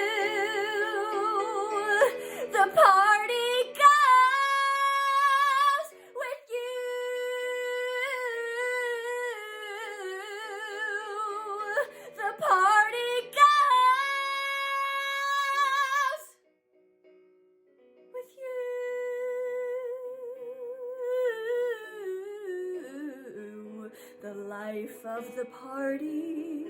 The party goes with you. The party goes with you. The life of the party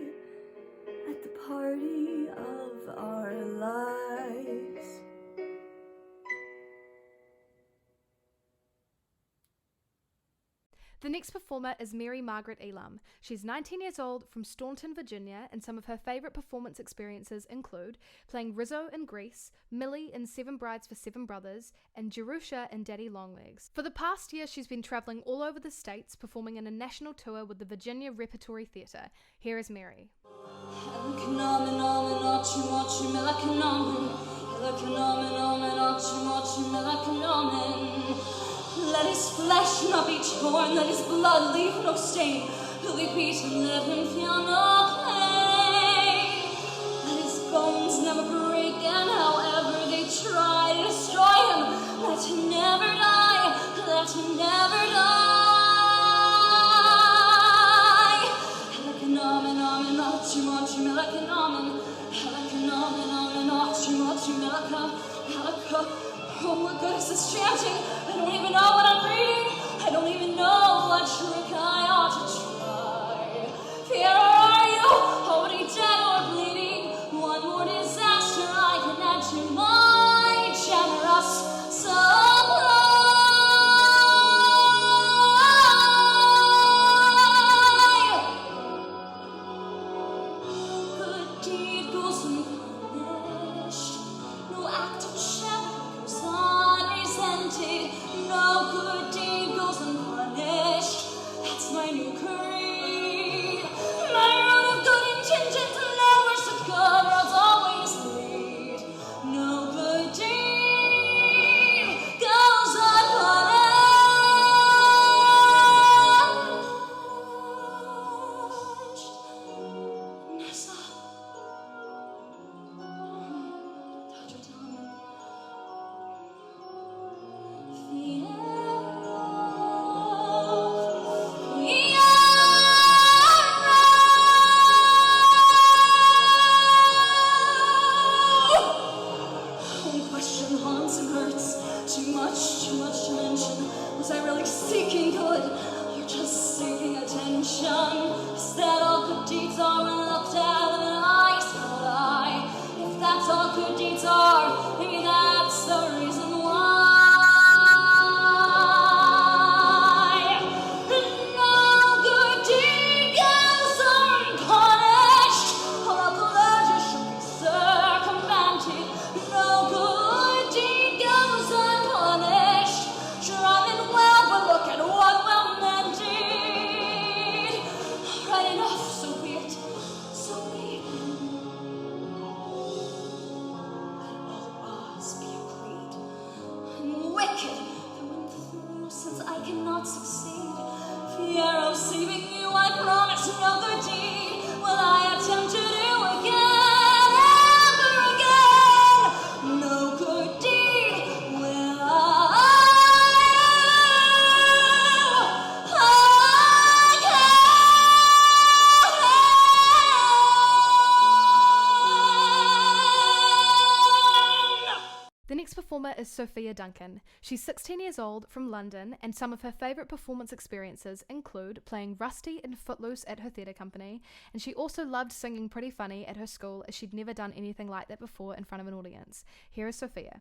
at the party of our lives. The next performer is Mary Margaret Elam. She's 19 years old from Staunton, Virginia, and some of her favourite performance experiences include playing Rizzo in Grease, Millie in Seven Brides for Seven Brothers, and Jerusha in Daddy Longlegs. For the past year, she's been travelling all over the states, performing in a national tour with the Virginia Repertory Theatre. Here is Mary. Let his flesh not be torn, let his blood leave no stain. He'll be beaten, let him feel no pain. Let his bones never break, and however they try to destroy him, let him never die, let him never die. Oh, what good is this chanting? I don't even know what I'm reading. I don't even know what trick I ought to try. Here are you, already dead or bleeding. One more disaster I can add to my generous supply. Good deed goes unpunished. No act of charity goes unresented. No good deed goes unpunished. That's my new creed. My road of good intentions and nowhere to go, roads always lead. No good deed goes unpunished. Nessa. Dr. Dominique. One question haunts and hurts. Too much to mention. Was I really seeking good or just seeking attention? Is that all good deeds are when looked at with an ice cold eye? If that's all good deeds are, maybe that's the reason why. No good deed goes unpunished. All of the pleasure should be circumvented. No good deed goes unpunished. Sure, I meant well, but look at what well men did. Right enough, so be it. So be it. Let all laws be agreed. I'm wicked through and through, since I cannot succeed. Fear of saving you, I promise no good deed will I attempt to do again, ever again. No good deed will The next performer is Sophia Duncan. She's 16 years old from London, and some of her favourite performance experiences include playing Rusty in Footloose at her theatre company, and she also loved singing Pretty Funny at her school, as she'd never done anything like that before in front of an audience. Here is Sophia.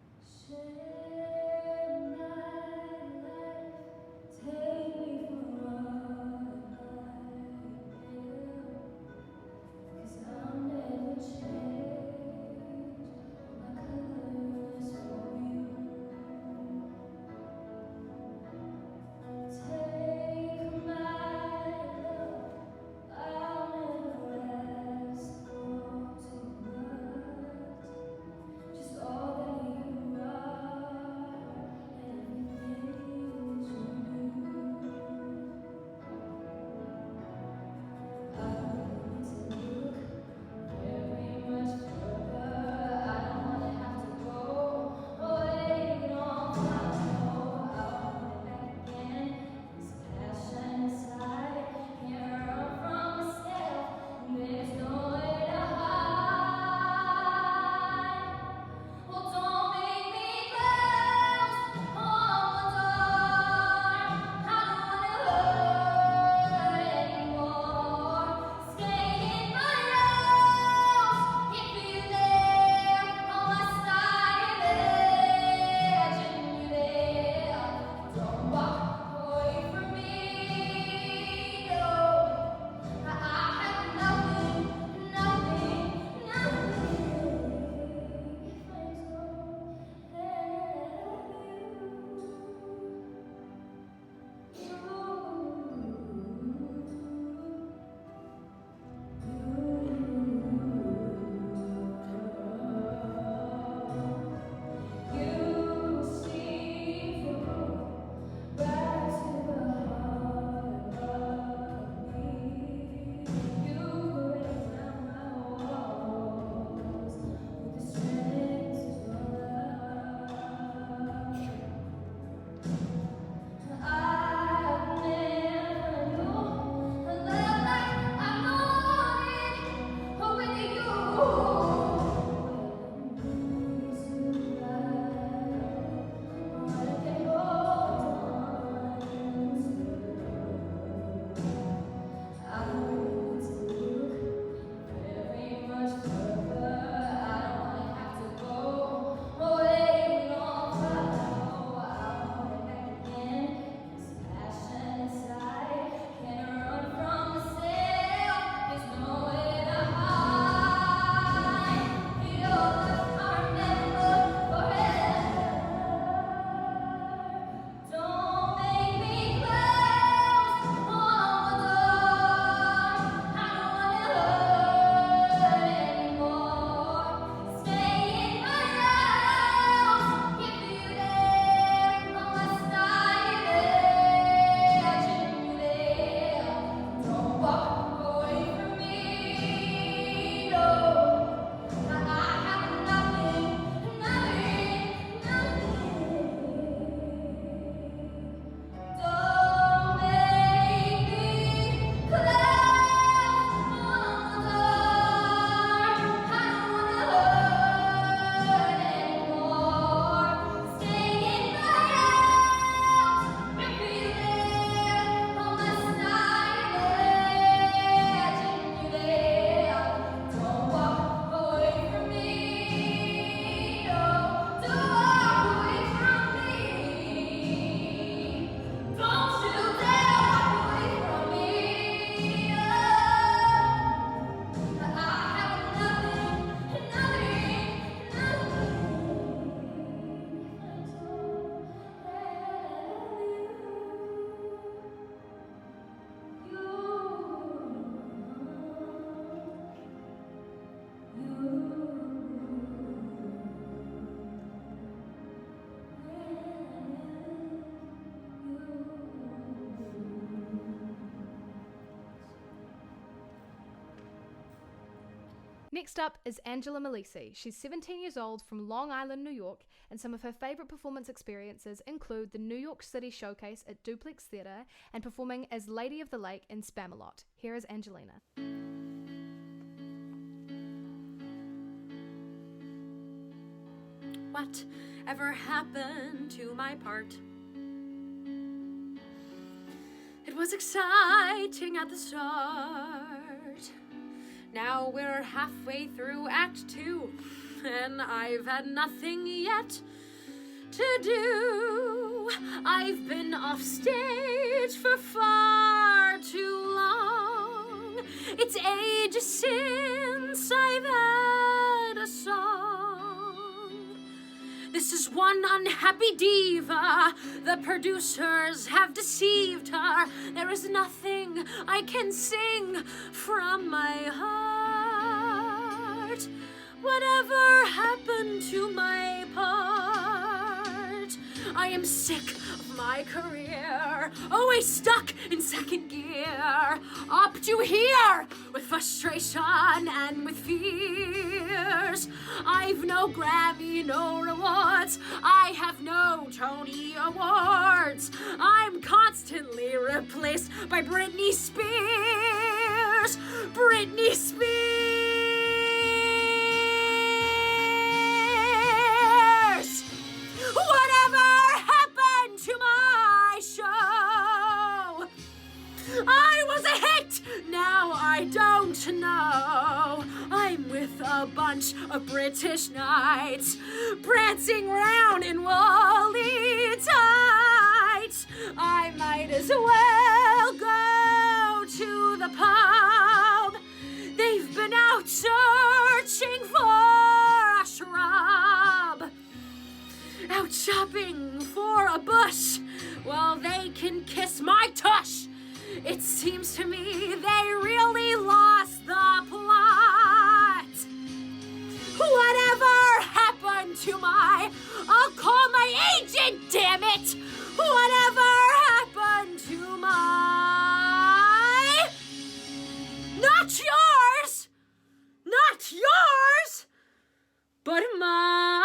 Take Next up is Angela Malisi. She's 17 years old from Long Island, New York, and some of her favourite performance experiences include the New York City Showcase at Duplex Theatre and performing as Lady of the Lake in Spamalot. Here is Angelina. Whatever happened to my part? It was exciting at the start. Now we're halfway through Act 2, and I've had nothing yet to do. I've been off stage for far too long. It's ages since I've had a song. This is one unhappy diva. The producers have deceived her. There is nothing I can sing from my heart. Whatever happened to my part? I am sick of my career, always stuck in second gear, up to here with frustration and with fears. I've no Grammy, no rewards, I have no Tony Awards. I'm constantly replaced by Britney Spears. Britney Spears. Whatever happened to my show? I was a hit, now I don't know. I'm with a bunch of British knights, prancing round in woolly tights. I might as well go to the pub. They've been out searching for a shrub, out shopping for a bush. Well, they can kiss my tush. It seems to me they really lost the plot. Whatever happened to my... I'll call my agent, damn it! Whatever happened to my... Not yours! Not yours! But my...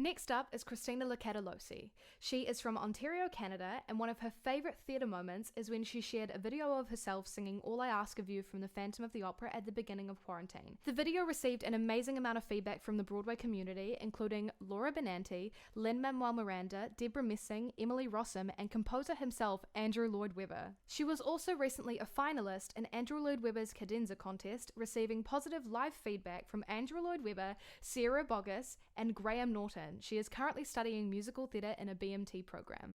Next up is Christina Licatalosi. She is from Ontario, Canada, and one of her favourite theatre moments is when she shared a video of herself singing All I Ask of You from the Phantom of the Opera at the beginning of quarantine. The video received an amazing amount of feedback from the Broadway community, including Laura Benanti, Lin-Manuel Miranda, Deborah Messing, Emily Rossum, and composer himself, Andrew Lloyd Webber. She was also recently a finalist in Andrew Lloyd Webber's Cadenza contest, receiving positive live feedback from Andrew Lloyd Webber, Sarah Boggess, and Graham Norton. She is currently studying musical theatre in a BMT program.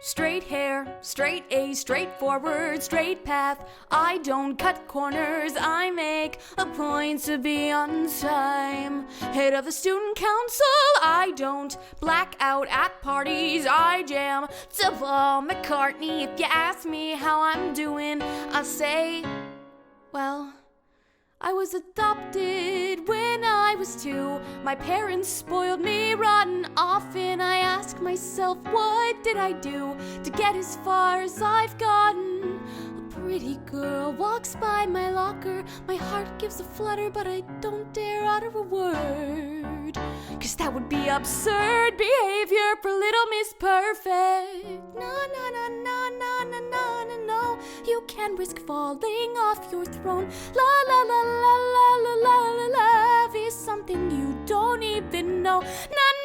Straight hair, straight A's, straightforward, straight path. I don't cut corners, I make a point to be on time. Head of the student council, I don't black out at parties. I jam to Paul McCartney. If you ask me how I'm doing, I say, well, I was adopted when I was 2. My parents spoiled me rotten. Often I ask myself, what did I do to get as far as I've gotten? A pretty girl walks by my locker. My heart gives a flutter, but I don't dare utter a word, 'cause that would be absurd behavior for Little Miss Perfect. No, no, no, no, no, no, no, no, no. You can risk falling off your throne. La, la, la, la, la, la, la, la, love is something you don't even know. Na,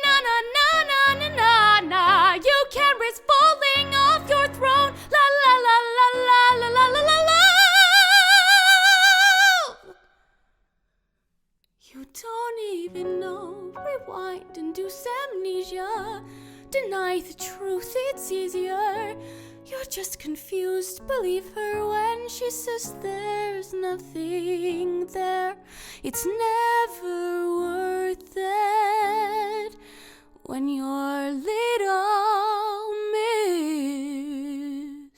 na, na, na, na, na, na, na. You can risk falling off your throne. La, la, la, la, la, la, la, la, la, la. You don't even know. Rewind, induce amnesia. Deny the truth, it's easier. You're just confused, believe her when she says there's nothing there. It's never worth it when you're Little Miss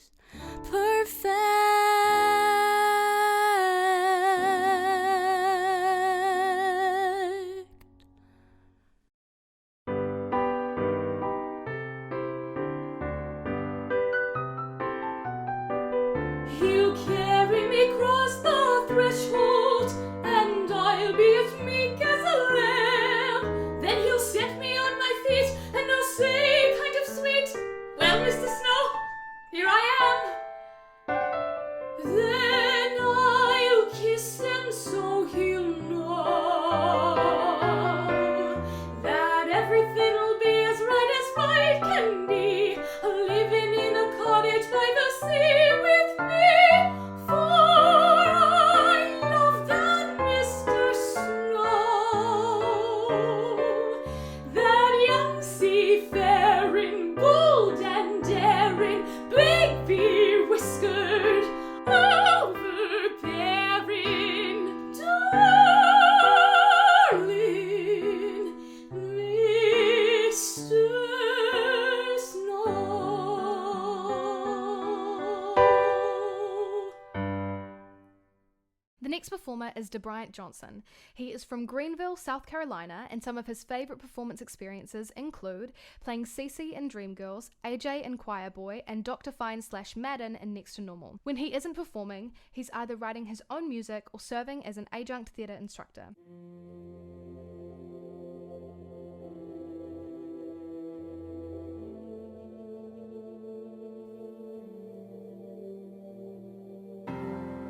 performer is DeBryant Johnson. He is from Greenville, South Carolina, and some of his favorite performance experiences include playing Cece in Dreamgirls, AJ in Choir Boy, and Dr. Fine/Madden in Next to Normal. When he isn't performing, he's either writing his own music or serving as an adjunct theatre instructor.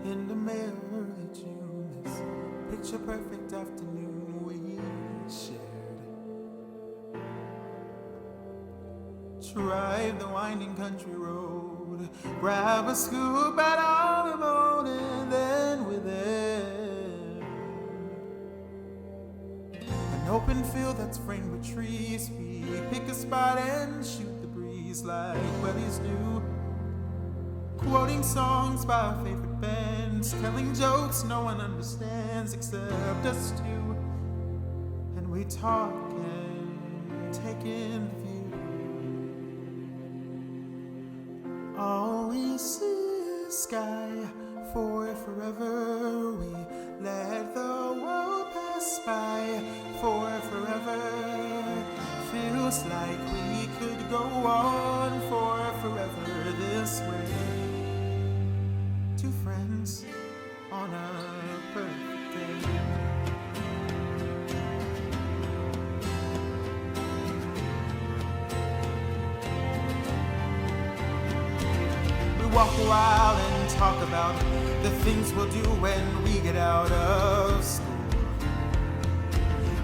In the mail early June, this picture perfect afternoon we shared. Drive the winding country road, grab a scoop at olive oil, and then we're there. An open field that's framed with trees, we pick a spot and shoot the breeze like buddies do. Quoting songs by our favorite bands, telling jokes no one understands except us two. And we talk and take in the view. All we see is sky for forever. We let the world pass by for forever. Feels like we could go on for forever this way. Two friends on a perfect day. We walk a while and talk about the things we'll do when we get out of school.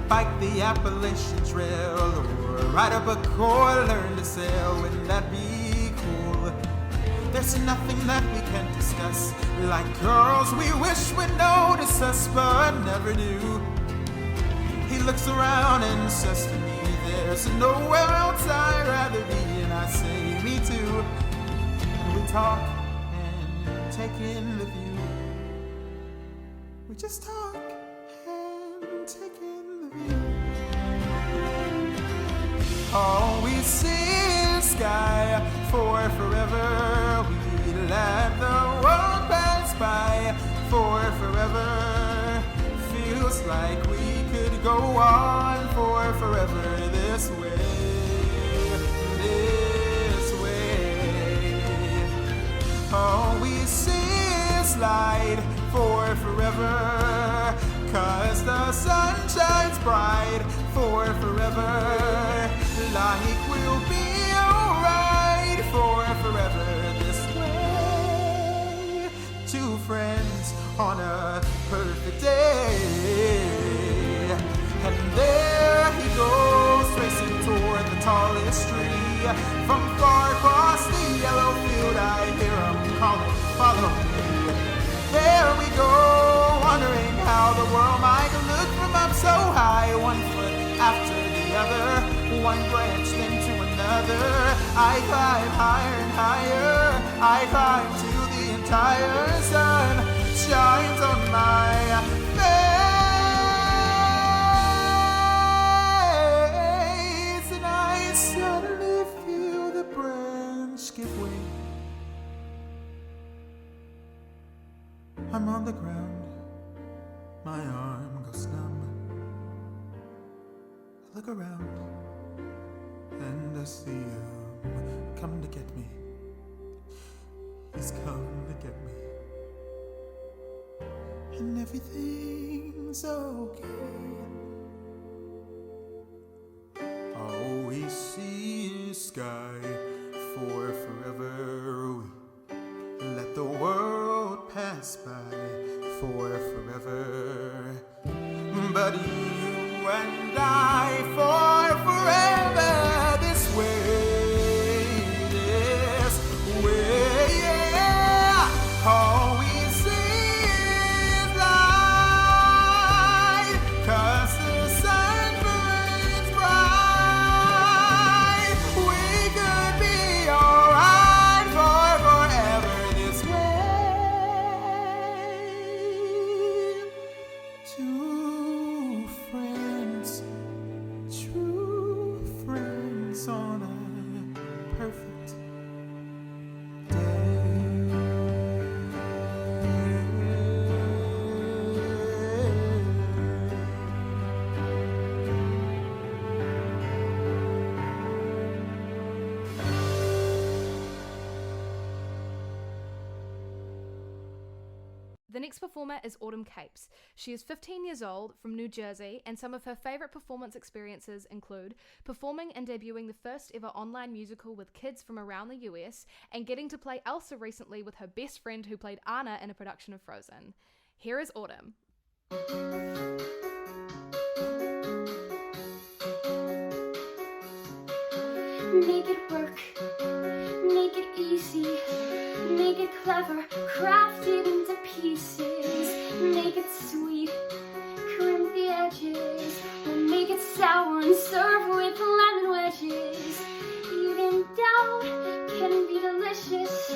Bike the Appalachian Trail or ride a book or learn to sail. Wouldn't that be cool? There's nothing that we can't discuss. Like girls we wish would notice us but never do. He looks around and says to me, there's nowhere else I'd rather be. And I say, me too. And we talk and take in the view. We just talk and take in the view. All we see is sky for forever. We let the world pass by for forever. Feels like we could go on for forever this way. This way. All we see is light for forever. 'Cause the sun shines bright for forever. Like we'll be alright for forever this way. Two friends on a perfect day. And there he goes, racing toward the tallest tree. From far across the yellow field I hear him calling, follow me. There we go, wondering how the world might look from up so high. One foot after the other, one branch then to another. I climb higher and higher. I climb till the entire sun shines on my face. And I suddenly feel the branch give way. I'm on the ground, my arm goes numb. I look around and I see him come to get me. He's come to get me. And everything's okay. All we see is sky for forever. We let the world pass by for forever. But you and I for forever this way, yeah. All we see is light, 'cause the sun burns bright. We could be alright for forever this way. Two friends, true. next performer is Autumn Capes. She is 15 years old from New Jersey, and some of her favourite performance experiences include performing and debuting the first ever online musical with kids from around the US, and getting to play Elsa recently with her best friend who played Anna in a production of Frozen. Here is Autumn. Make it work, make it easy, make it clever, craft it into pieces, make it sweet, crimp the edges, or make it sour and serve with lemon wedges. Even doubt can be delicious,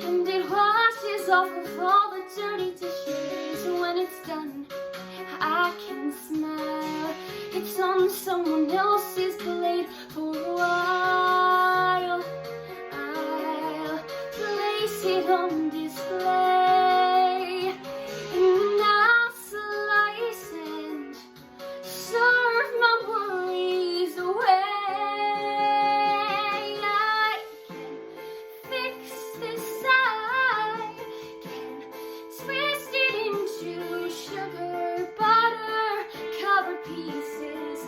and it washes off of all the dirty dishes. When it's done, I can smile. It's on someone else's plate for a while. I'll place it on display, and I'll slice and serve my worries away. I can fix this, I can twist it into sugar, butter, covered pieces.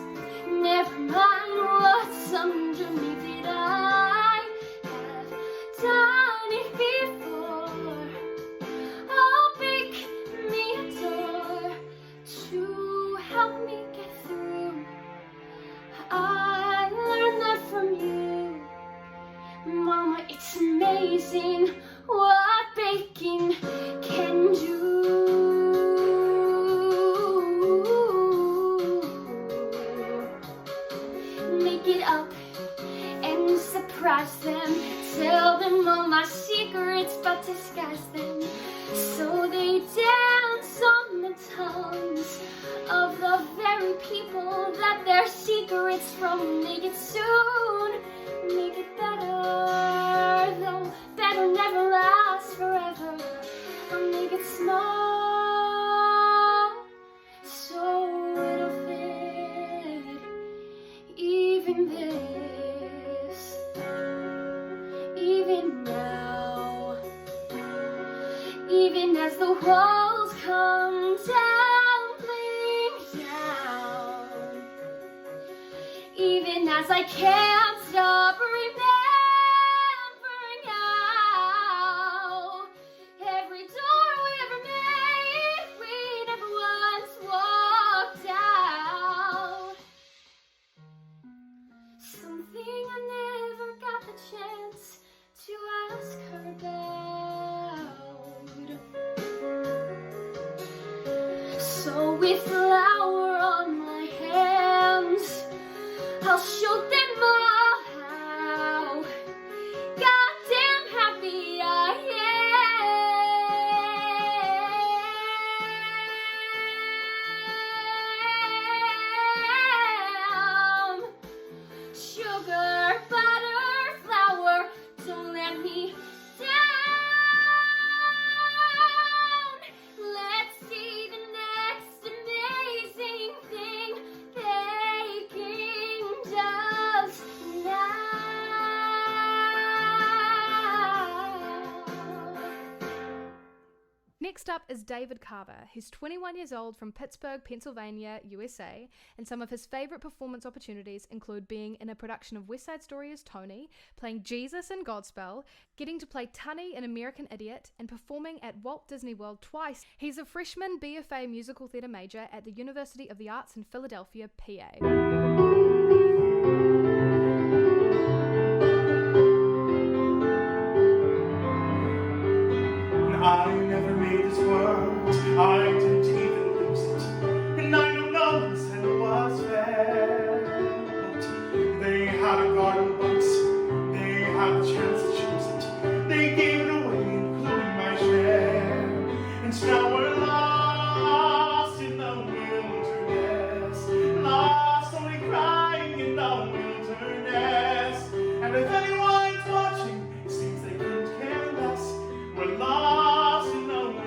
Never mind what's underneath it, I have done it before. I'll bake me a door to help me get through. I learned that from you, Mama. It's amazing what baking can do. Make it up and surprise them. Tell them all my secrets, but disguise them so they dance on the tongues of the very people that their secrets from. Make it soon, make it better, though better never lasts forever. I'll make it small so it'll fit. Even this, even now, even as the walls come tumbling down, even as I can't stop remembering how every door we ever made, we never once walked out. Something I never got the chance to ask her about. So with flour on my hands, I'll show them all how goddamn happy I am. Sugar, butter, flour, don't let me down. Let's see the next amazing thing baking does now. Next up is David Carver. He's 21 years old from Pittsburgh, Pennsylvania, USA, and some of his favourite performance opportunities include being in a production of West Side Story as Tony, playing Jesus in Godspell, getting to play Tunny in American Idiot, and performing at Walt Disney World twice. He's a freshman BFA musical theatre major at the University of the Arts in Philadelphia, PA. I never made this world, I didn't even lose it, and I don't know who said it was fair. But they had a garden once, they had a chance to choose it, they gave it away, including my share. And so now we're lost in the wilderness, lost only crying in the wilderness. And if anyone's watching, it seems they couldn't care less. We're lost in the wilderness.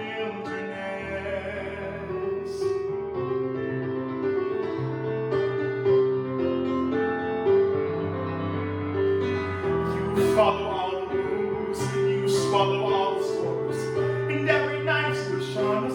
You follow all the rules, you swallow all the stores, and every night you wish on a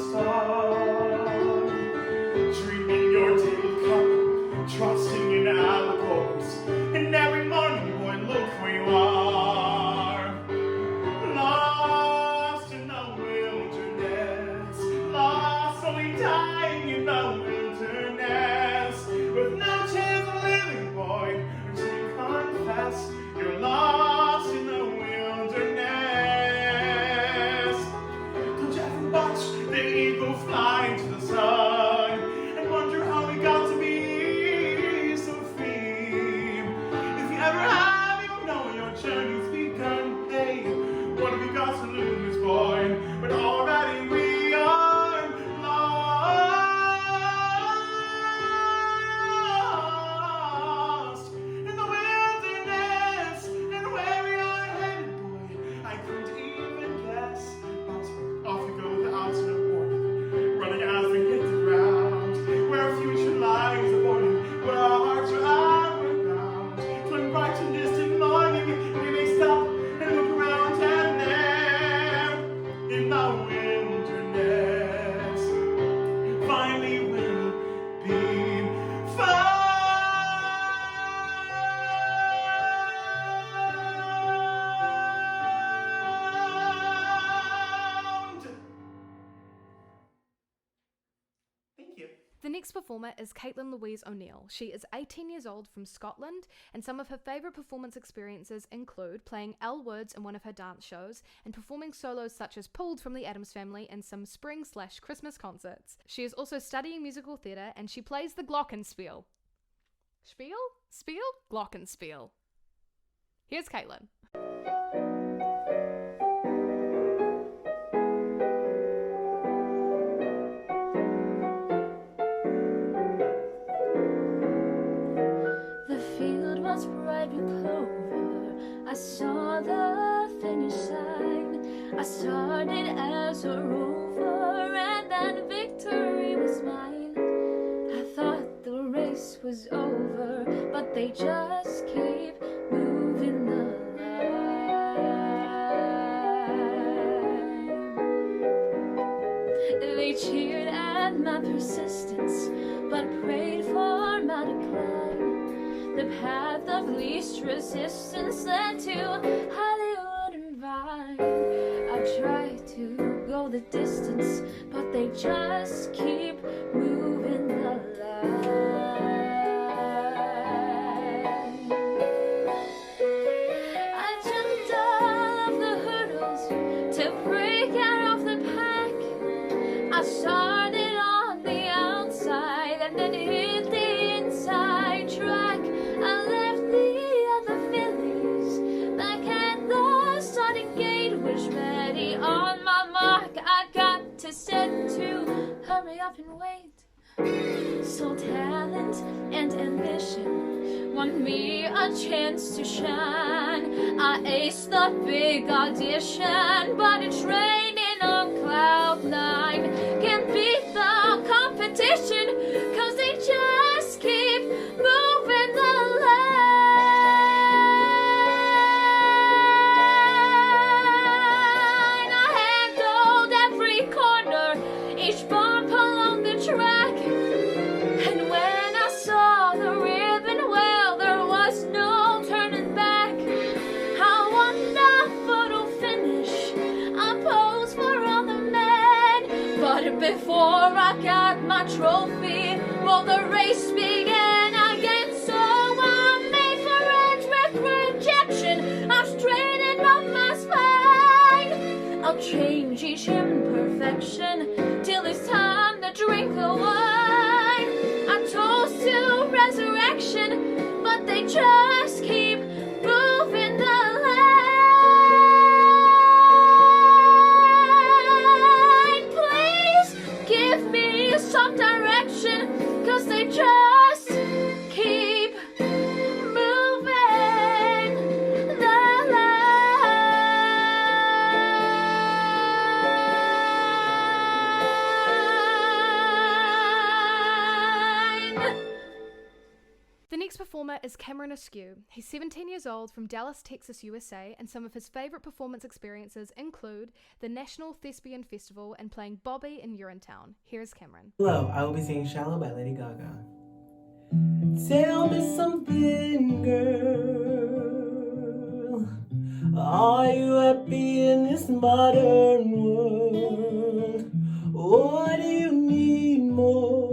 The next performer is Caitlin Louise O'Neill. She is 18 years old from Scotland, and some of her favourite performance experiences include playing Elle Woods in one of her dance shows and performing solos such as Pulled from the Addams Family in some spring/Christmas concerts. She is also studying musical theatre, and she plays the glockenspiel. Spiel? Glockenspiel. Here's Caitlin. Bright with clover, I saw the finish line. I started as a rover, and then victory was mine. I thought the race was over, but they just keep moving the line. They cheered at my persistence, but prayed for my decline. The path of least resistance led to Hollywood and Vine. I tried to go the distance, but they just keep moving the line. I jumped all of the hurdles to break out of the pack. I started on the outside and then hit the inside track. I left the other fillies back at the starting gate, was ready on my mark. I got to set to hurry up and wait. So talent and ambition won me a chance to shine. I aced the big audition, but it's raining on cloud nine. Can't beat the competition, 'cause they just keep moving the before I got my trophy, well, the race began again. So I made for ends with rejection. I've straightened up my spine. I'll change each imperfection till it's time to drink the wine. I toast to resurrection, but they just keep moving the some direction, 'cause they just keep moving the line. The next performer is Cameron Askew. He's 17 years old from Dallas, Texas, USA, and some of his favourite performance experiences include the National Thespian Festival and playing Bobby in Urinetown. Here's Cameron. Hello, I will be singing Shallow by Lady Gaga. Tell me something, girl. Are you happy in this modern world? Or do you need more?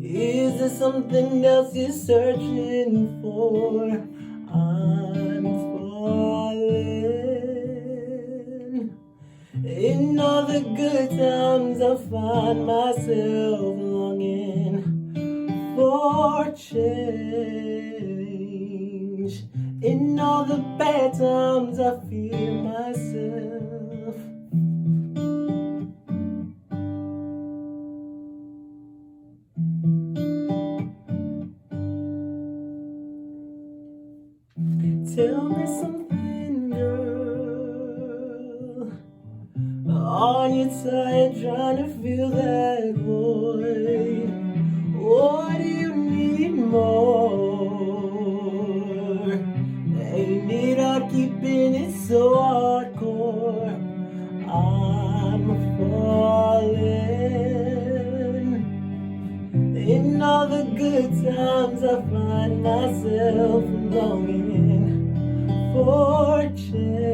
Is there something else you're searching for? I'm falling. In all the good times I find myself longing for change. In all the bad times I fear myself. Tell me something, girl. Are you tired trying to fill that void? Or do you need more? Ain't it hard keeping it so hardcore? I'm falling. In all the good times I find myself longing for change,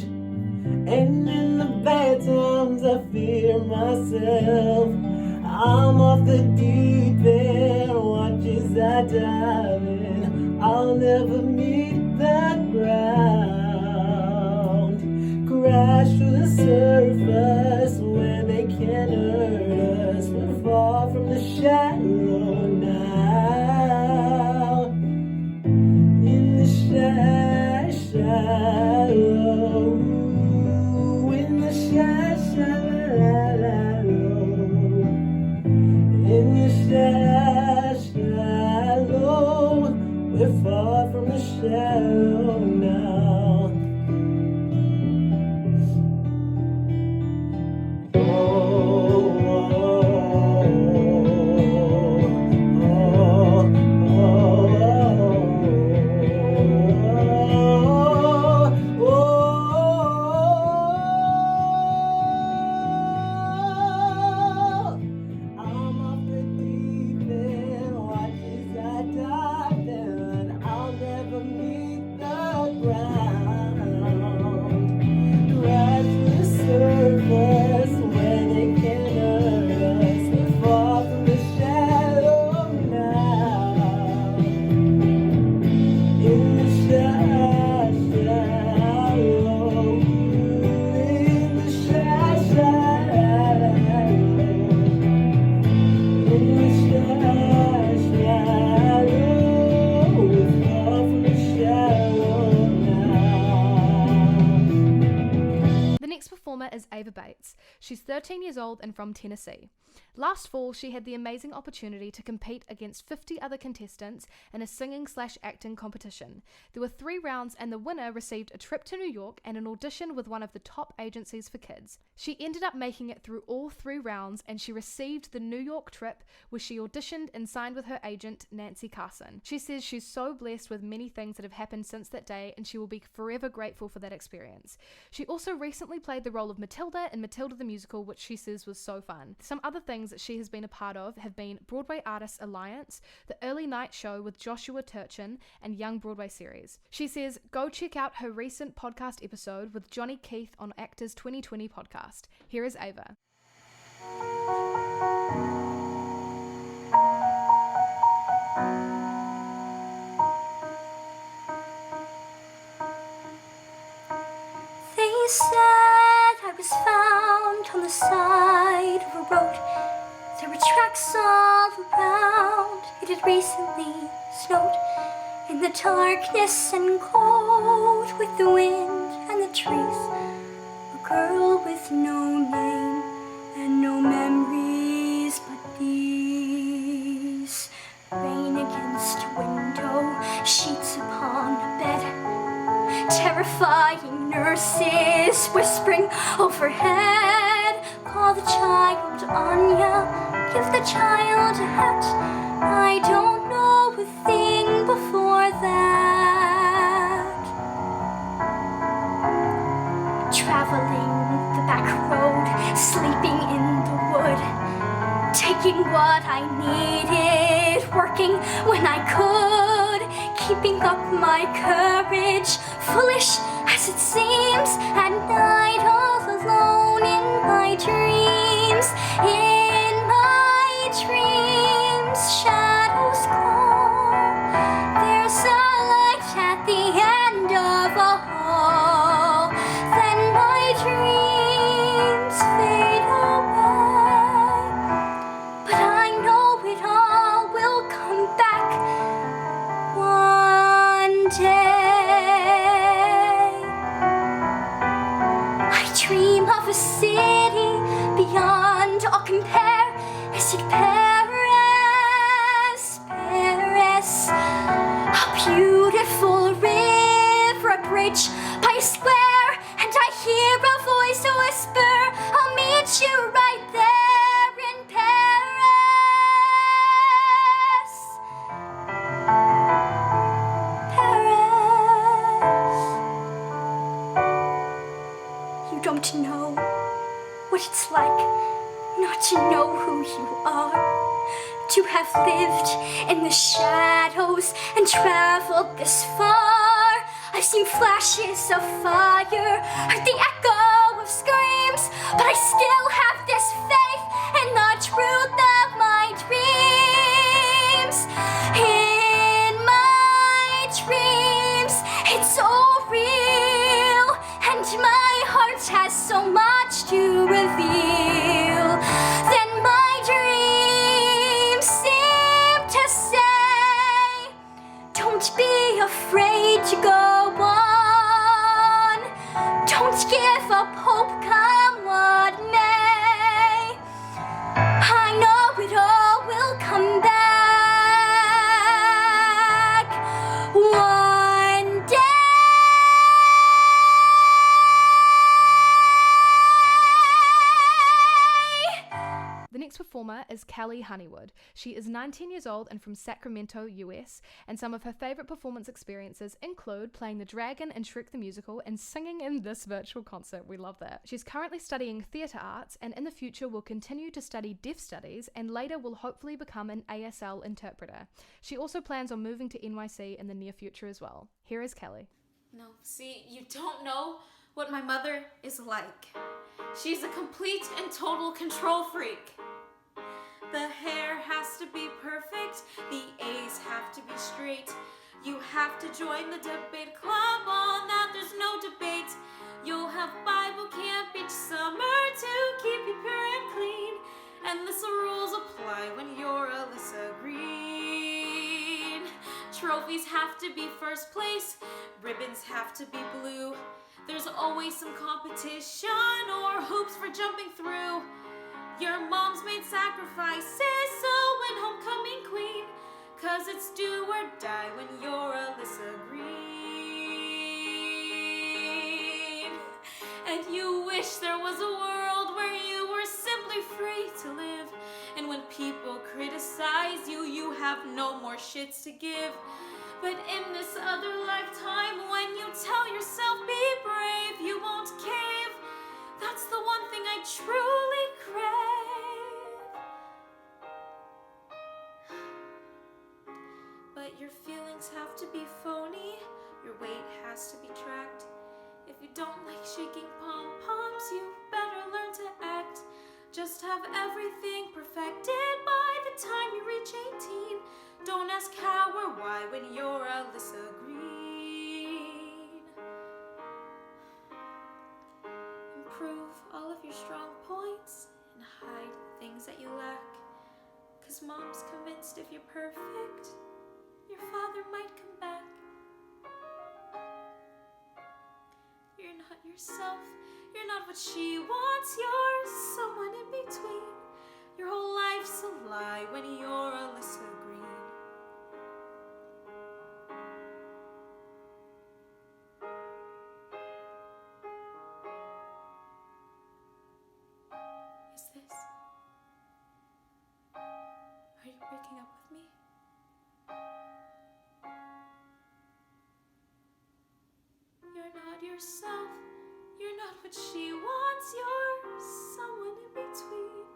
and in the bad times I I fear myself. I'm off the deep end, watch as I dive in. I'll never meet the ground. Crash to the surface where they can't hurt us. We're far from the shallow now. In the shallow. In the shallow. In the shallow. We're far from the shallow now. Is Ava Bates. She's 13 years old and from Tennessee. Last fall, she had the amazing opportunity to compete against 50 other contestants in a singing/acting competition. There were 3 rounds and the winner received a trip to New York and an audition with one of the top agencies for kids. She ended up making it through all 3 rounds and she received the New York trip where she auditioned and signed with her agent, Nancy Carson. She says she's so blessed with many things that have happened since that day and she will be forever grateful for that experience. She also recently played the role of Matilda in Matilda the Musical, which she says was so fun. Some other things that she has been a part of have been Broadway Artists Alliance, the Early Night Show with Joshua Turchin, and Young Broadway Series. She says, go check out her recent podcast episode with Johnny Keith on Actors 2020 podcast. Here is Ava. They said I was found on the side of a road. There were tracks all around. It had recently snowed. In the darkness and cold, with the wind and the trees, a girl with no name and no memories but these. Rain against window, sheets upon a bed, terrifying nurses whispering overhead. Call the child Anya, give the child a hat. I don't know a thing before that. Traveling the back road, sleeping in the wood, taking what I needed, working when I could, keeping up my courage, foolish as it seems, at night all alone in my dreams. In my dreams, shadows call. There's a light at the end of a hall. Then my dreams fade away. But I know it all will come back one day. I dream of a city beyond all compare. Is it Paris? Paris. A beautiful river, a bridge by a square, and I hear a voice whisper, I'll meet you right there in Paris. Paris. You don't know what it's like not to know who you are, to have lived in the shadows and traveled this far. I've seen flashes of fire, heard the echo of screams, but I still have this faith in the truth of my dreams. In my dreams, it's all real, and my heart has so much to reveal. Then my dreams seem to say, don't be afraid to go on. Don't give up hope, come what may. I know it all will come back one day. The next performer is Kelly Honeywood. She is 19 years old and from Sacramento, US, and some of her favorite performance experiences include playing the dragon in Shrek the Musical and singing in this virtual concert. We love that. She's currently studying theatre arts and in the future will continue to study deaf studies and later will hopefully become an ASL interpreter. She also plans on moving to NYC in the near future as well. Here is Kelly. No, see, you don't know what my mother is like. She's a complete and total control freak. The hair has to be perfect, the A's have to be straight. You have to join the debate club, on that there's no debate. You'll have Bible camp each summer to keep you pure and clean. And the rules apply when you're Alyssa Green. Trophies have to be first place, ribbons have to be blue. There's always some competition or hoops for jumping through. Your mom's made sacrifices, so win homecoming queen. 'Cause it's do or die when you're Alyssa Green. And you wish there was a world where you were simply free to live. And when people criticize you, you have no more shits to give. But in this other lifetime, when you tell yourself be brave, you won't cave. That's the one thing I truly crave. But your feelings have to be phony, your weight has to be tracked. If you don't like shaking pom-poms, you better learn to act. Just have everything perfected by the time you reach 18. Don't ask how or why when you're Alyssa Green. Improve all of your strong points and hide things that you lack. 'Cause mom's convinced if you're perfect, your father might come back. You're not yourself, you're not what she wants, you're someone in between. Your whole life's a lie when you're Alyssa Green. Is this? Are you breaking up with me? You're not yourself, you're not what she wants, you're someone in between.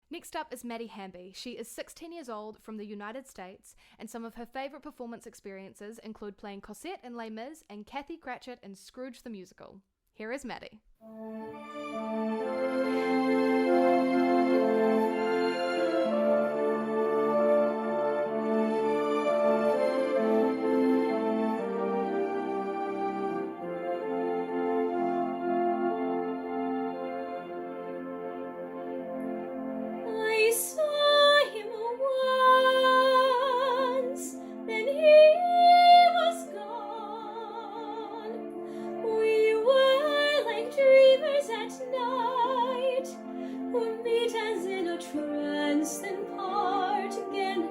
Next up is Maddie Hamby. She is 16 years old from the United States, and some of her favorite performance experiences include playing Cosette in Les Mis and Kathy Cratchit in Scrooge the Musical. Here is Maddie. I saw him once, then he was gone. We were like dreamers at night, who meet as in a trance, then part again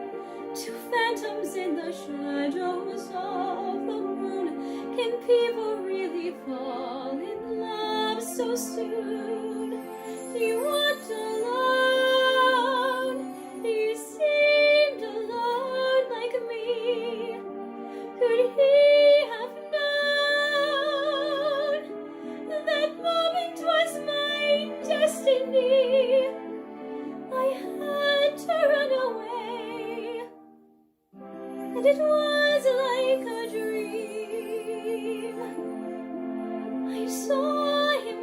to phantoms in the shadows of the moon. Can people really fall in love so soon? He walked alone, he seemed alone like me. Could he have known that moment was my destiny? I had to run away. It was like a dream. I saw him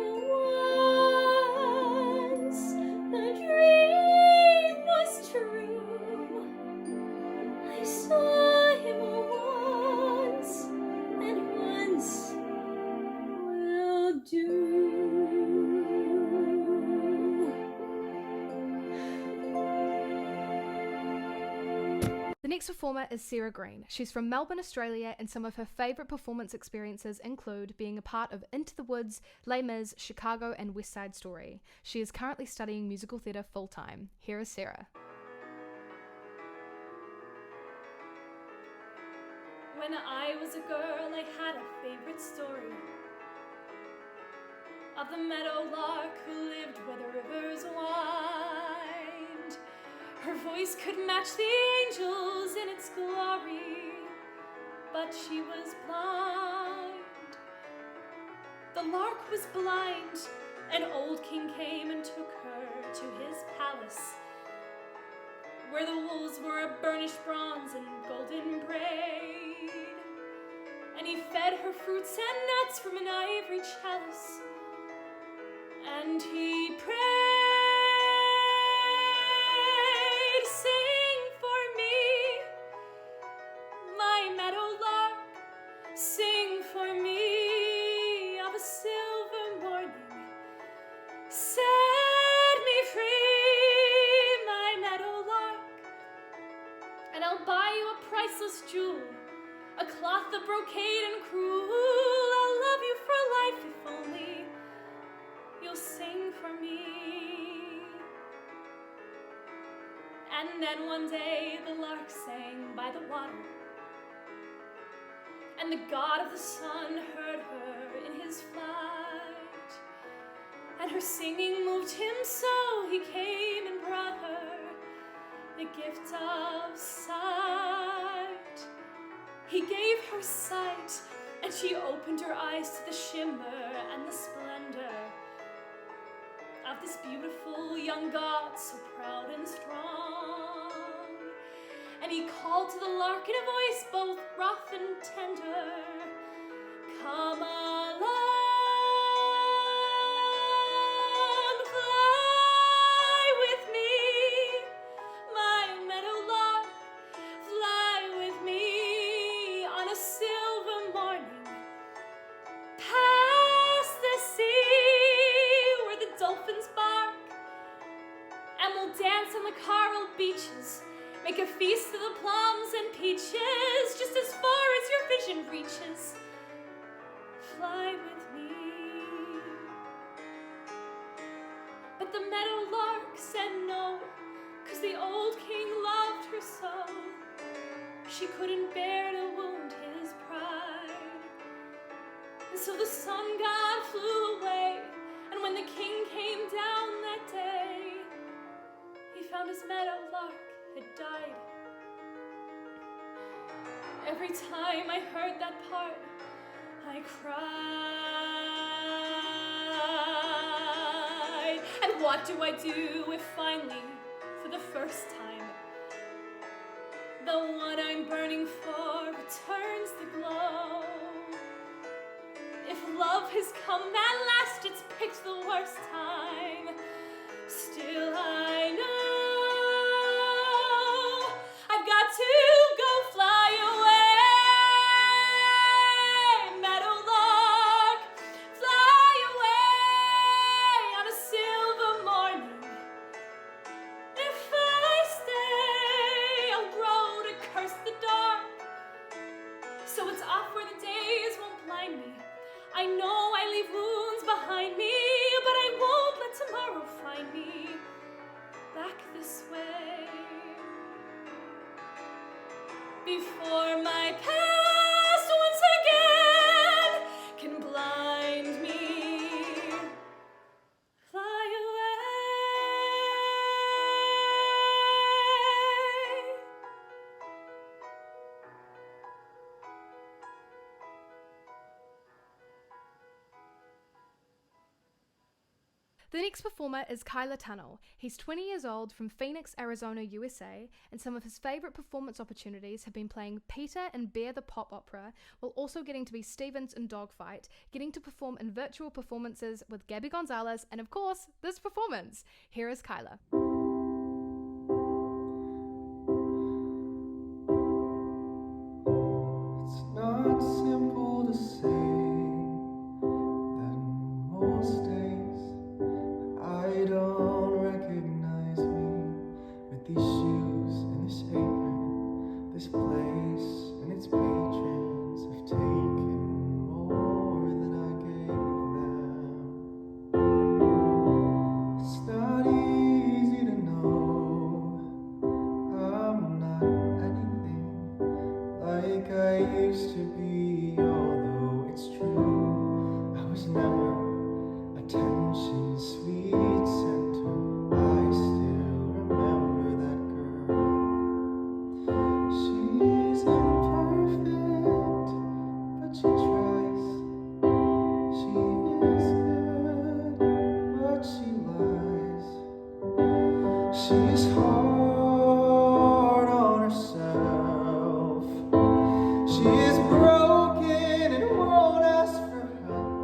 once. The dream was true. I saw him once, and once will do. The next performer is Sarah Green. She's from Melbourne, Australia, and some of her favourite performance experiences include being a part of Into the Woods, Les Mis, Chicago, and West Side Story. She is currently studying musical theatre full-time. Here is Sarah. When I was a girl, I had a favorite story of the meadow lark who lived where the rivers wind. Her voice could match the angels in its glory, but she was blind. The lark was blind. An old king came and took her to his palace, where the walls were of burnished bronze and golden braid. And he fed her fruits and nuts from an ivory chalice, and he prayed, "Sing for me, my meadow lark, sing for me of a silver morning. Set me free, my meadow lark, and I'll buy you a priceless jewel, a cloth of brocade and crewel. I'll love you for life if only you'll sing for me." And then one day the lark sang by the water, and the god of the sun heard her in his flight. And her singing moved him so he came and brought her the gift of sight. He gave her sight, and she opened her eyes to the shimmer and the splendor of this beautiful young god, so proud and strong. And he called to the lark in a voice both rough and tender, "Come along, fly with me, my meadow lark, fly with me on a silver morning, past the sea where the dolphins bark, and we'll dance on the coral beaches, make a feast of the plums and peaches, just as far as your vision reaches. Fly with me." But the meadow lark said no, 'cause the old king loved her so. She couldn't bear to wound his pride. And so the sun god flew away, and when the king came down that day, he found his meadow lark had died. Every time I heard that part, I cried. And what do I do if finally, for the first time, the one I'm burning for returns the glow? If love has come at last, it's picked the worst time. Still I know I've got to go fly away, meadow lark, fly away on a silver morning. If I stay, I'll grow to curse the dark. So it's off where the days won't blind me. I know I leave wounds behind me, but I won't let tomorrow find me back this way. Before my past once again can blind me. Fly away. The next performer is Kyla Tunnell. He's 20 years old from Phoenix, Arizona, USA, and some of his favourite performance opportunities have been playing Peter in Bear the Pop Opera, while also getting to be Stevens in Dogfight, getting to perform in virtual performances with Gabby Gonzalez, and of course, this performance. Here is Kyla. It's not simple to say that most days I don't recognize me with these shoes and this apron. This place and its patrons have taken more than I gave them. It's not easy to know I'm not anything like I used to be, although it's true I was never attention sweet center. I still remember that girl. She's imperfect, but she tries. She is good, but she lies. She's hard on herself. She is broken and won't ask for help.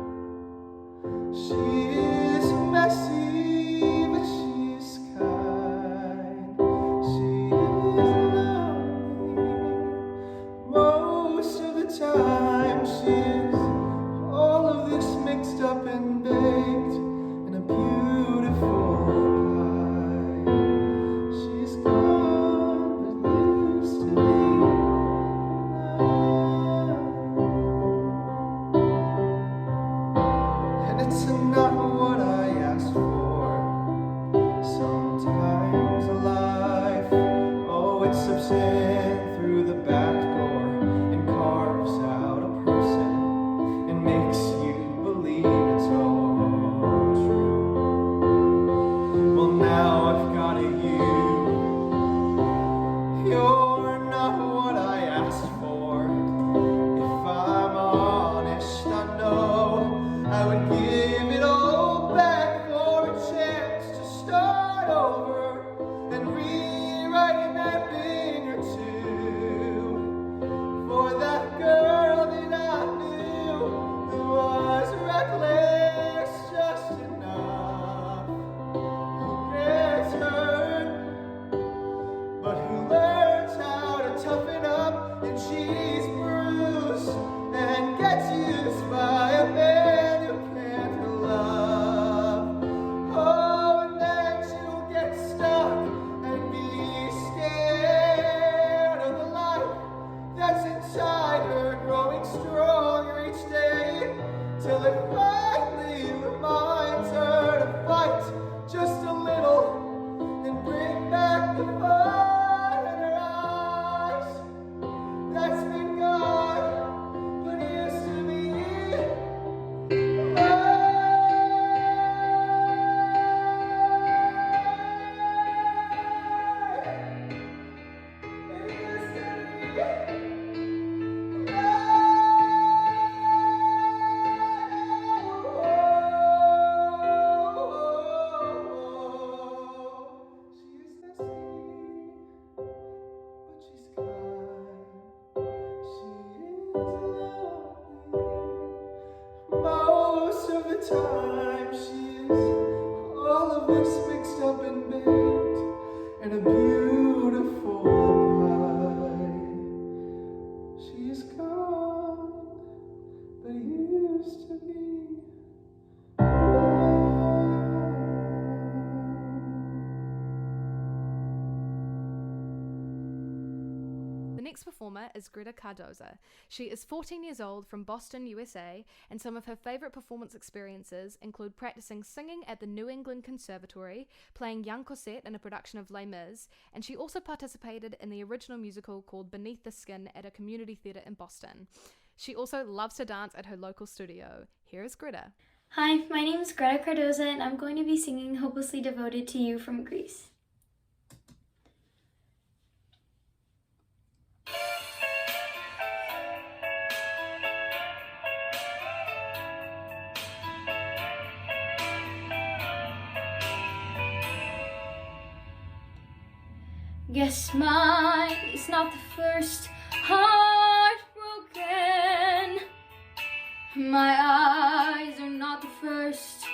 She is messy, but she's kind. She is lonely most of the time. She is all of this mixed up and baked in a beautiful pie. She's gone, but used to be mine. And it's not what I asked for. Sometimes life, oh, it slips in through the back door and carves out a person and makes you believe it's all true. Well, now I've got you. You're not what I asked for. If I'm honest, I know I would give it all back for a chance to start over and rewrite that thing or two for that girl that I knew who was reckless just enough, who gets hurt but who learns how to toughen up, and she's bruised and gets used by a man who can't love. Oh, and then she'll get stuck and be scared of the life that's inside her, growing stronger each day, till it finally reminds her to fight just a little and bring back the fire in her eyes that's been gone, but used to be most of the time. She's all of this mixed up and baked in a beautiful pie. She's gone, but used to be. The next performer is Greta Cardoza. She is 14 years old from Boston, USA, and some of her favourite performance experiences include practicing singing at the New England Conservatory, playing young Cosette in a production of Les Mis, and she also participated in the original musical called Beneath the Skin at a community theatre in Boston. She also loves to dance at her local studio. Here is Greta. Hi, my name is Greta Cardoza, and I'm going to be singing Hopelessly Devoted to You from Greece. Guess mine is not the first heart broken. My eyes are not the first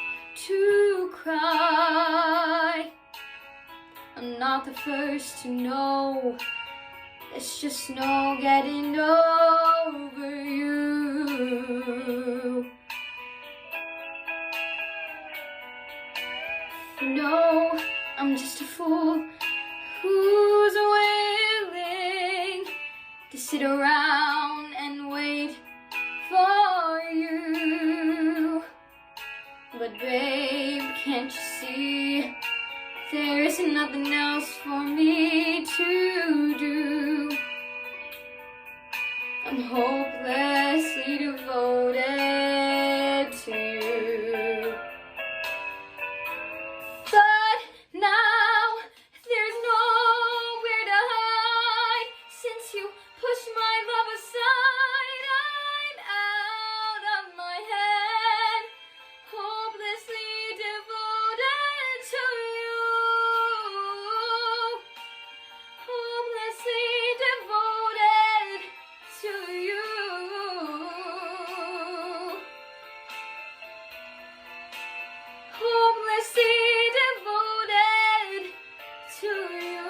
to cry. I'm not the first to know. There's just no getting over you. No, I'm just a fool who's willing to sit around and wait for you. But babe, can't you see there's nothing else for me to do? I'm hopelessly devoted to you. But now there's nowhere to hide. Since you pushed my love aside, I'm out of my head, hopelessly devoted to you. Hopelessly devoted to you. Hopelessly devoted to you.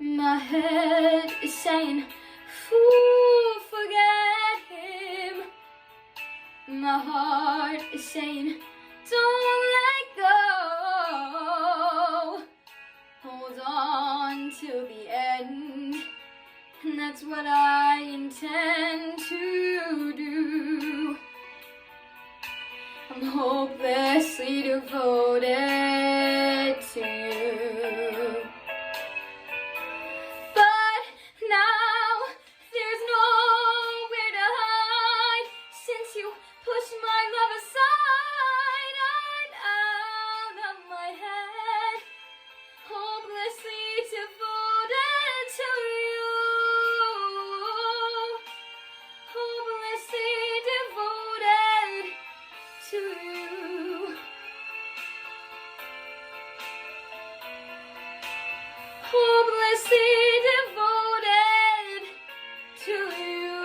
My head is saying, fool, forget him. My heart is saying, don't let go. Hold on till the end. And that's what I intend to do. I'm hopelessly devoted to you. But now there's nowhere to hide. Since you pushed my love aside, I'm out of my head, hopelessly devoted to you. Hopelessly devoted to you. Hopelessly devoted to you.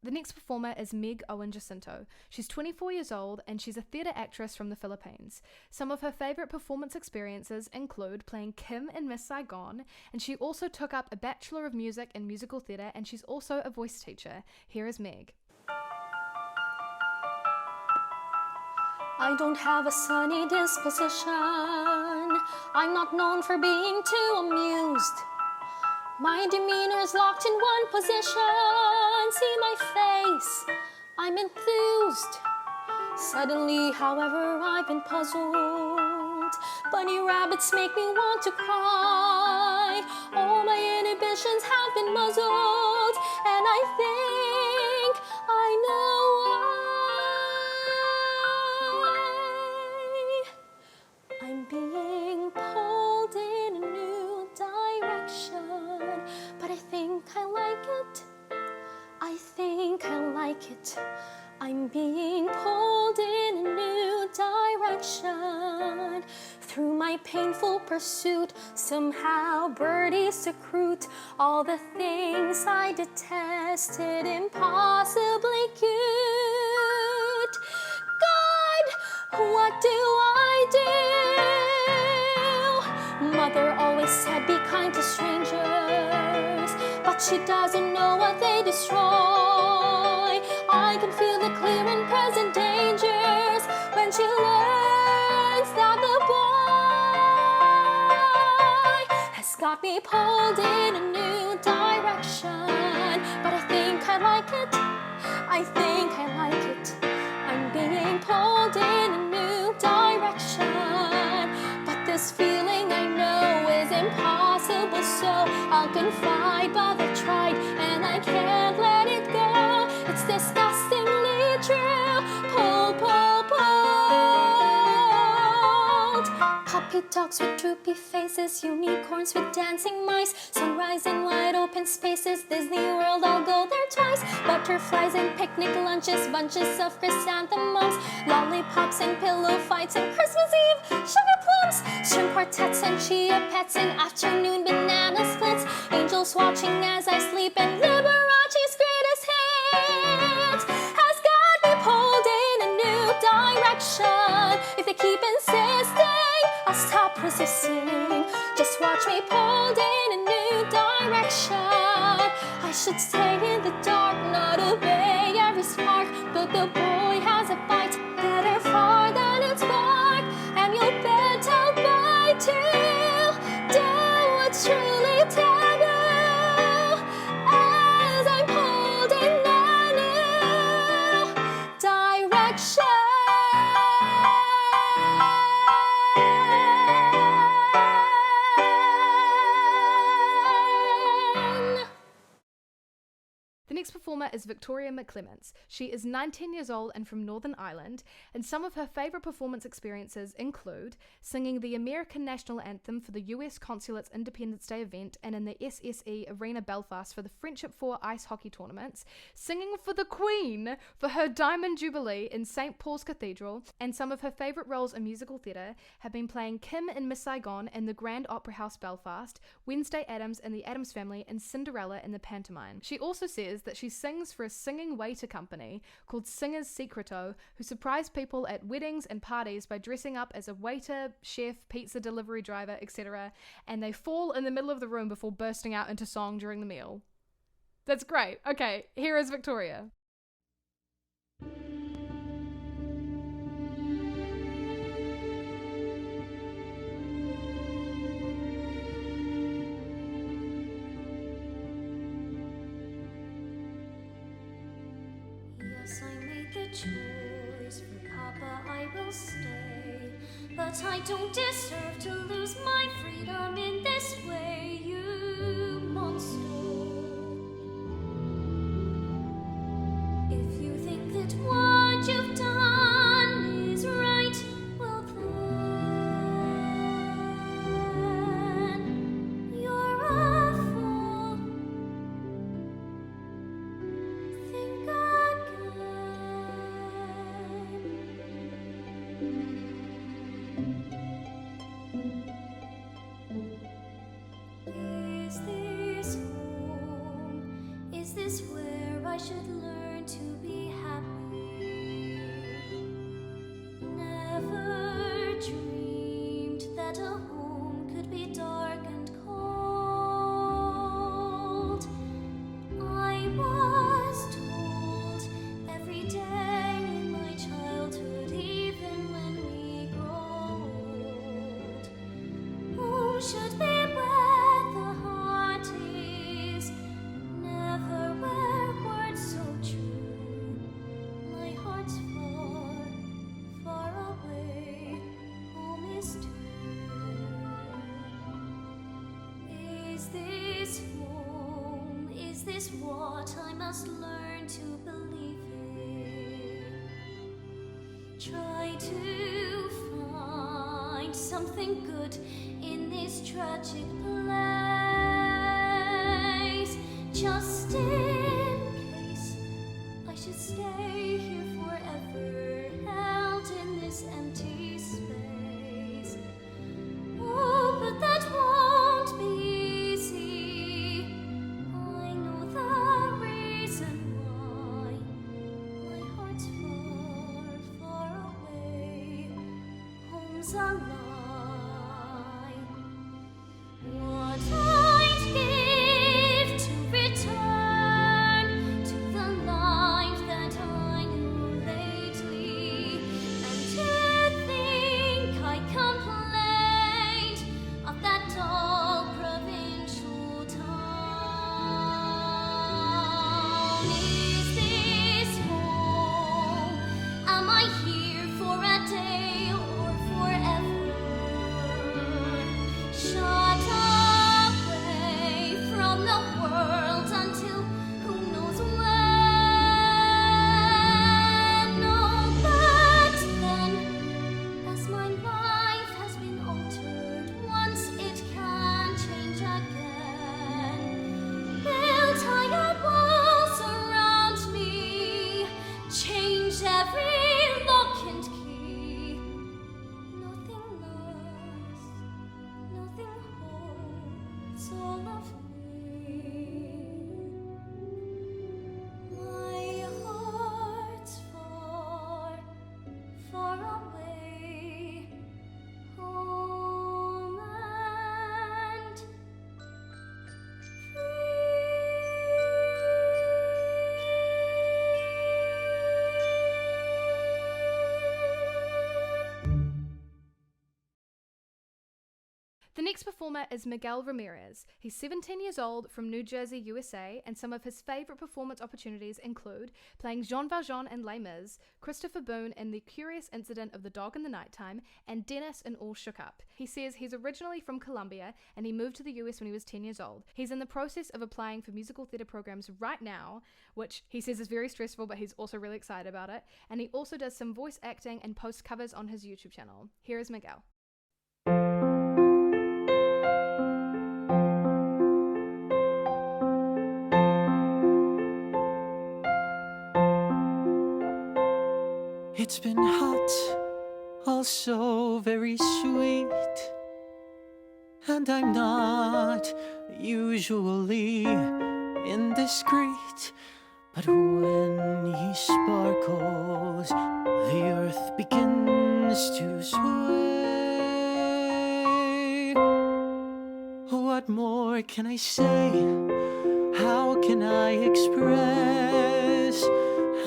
The next performer is Meg Owen Jacinto. She's 24 years old and she's a theatre actress from the Philippines. Some of her favourite performance experiences include playing Kim in Miss Saigon, and she also took up a Bachelor of Music in Musical Theatre, and she's also a voice teacher. Here is Meg. I don't have a sunny disposition. I'm not known for being too amused. My demeanor's locked in one position. See my face, I'm enthused. Suddenly, however, I've been puzzled. Bunny rabbits make me want to cry. All my inhibitions have been muzzled, and I think I know why. I'm being pulled in a new direction, but I think I like it. I think I like it. I'm being pulled in a new direction. Through my painful pursuit, somehow birdies secrete all the things I detested, impossibly cute. God, what do I do? Mother always said be kind to strangers, but she doesn't know what they destroy. I can feel the clear and present dangers when she learns that the boy has got me pulled in a new direction. But I think I like it. I think I like it. I'm being pulled in a new direction. But this feeling I know is impossible, so I'll confide, but I tried and I can't let it go. It's disgustingly true. Pulled, pulled, pulled. Puppy dogs with droopy faces, unicorns with dancing mice, sunrise in wide open spaces, Disney World, I'll go there twice. Butterflies and picnic lunches, bunches of chrysanthemums, lollipops and pillow fights, and Christmas Eve, sugar plums, string quartets and chia pets, and afternoon banana splits, angels watching as I sleep, and Liberace's greatest hit has got me pulled in a new direction. If they keep insisting, I'll stop resisting. Just watch me pulled in a new direction. I should stay in the dark, not obey every spark, but the boy has a bite better far than its bark, and you'll bet I'll bite too. Do what's truly taboo as I'm pulled in a new direction. The next performer is Victoria McClements. She is 19 years old and from Northern Ireland, and some of her favourite performance experiences include singing the American National Anthem for the US Consulate's Independence Day event and in the SSE Arena Belfast for the Friendship 4 ice hockey tournaments, singing for the Queen for her Diamond Jubilee in St. Paul's Cathedral, and some of her favourite roles in musical theatre have been playing Kim in Miss Saigon and the Grand Opera House Belfast, Wednesday Addams in The Addams Family, and Cinderella in the pantomime. She also says that she sings for a singing waiter company called Singers Secreto, who surprise people at weddings and parties by dressing up as a waiter, chef, pizza delivery driver, etc., and they fall in the middle of the room before bursting out into song during the meal. That's great. Okay, here is Victoria. Yes, I made the choice, for Papa I will stay, but I don't deserve to lose my freedom in this way, you monster. If you think that what you've done is right, well then you're a fool. Think Is this home? Is this where I should learn to be happy? Never dreamed that a home could be dark and cold. I was told every day in my childhood, even when we grow old, home should be where the heart is, never where words so true. My heart's far, far away, home is true. Is this home? Is this what I must learn to believe in? Try to find something good in this tragic place, just in case I should stay here forever, held in this empty space. Oh, but that won't be easy. I know the reason why. My heart's far, far away. Home's a lie. What I'd give to return to the life that I knew lately, and to think I complained of that dull provincial town. Is this home? Am I here for a day or forever? The next performer is Miguel Ramirez. He's 17 years old from New Jersey, USA, and some of his favorite performance opportunities include playing Jean Valjean in Les Mis, Christopher Boone in The Curious Incident of the Dog in the Nighttime, and Dennis in All Shook Up. He says he's originally from Colombia and he moved to the US when he was 10 years old. He's in the process of applying for musical theatre programs right now, which he says is very stressful, but he's also really excited about it. And he also does some voice acting and posts covers on his YouTube channel. Here is Miguel. It's been hot, also very sweet, and I'm not usually indiscreet, but when he sparkles, the earth begins to sway. What more can I say? How can I express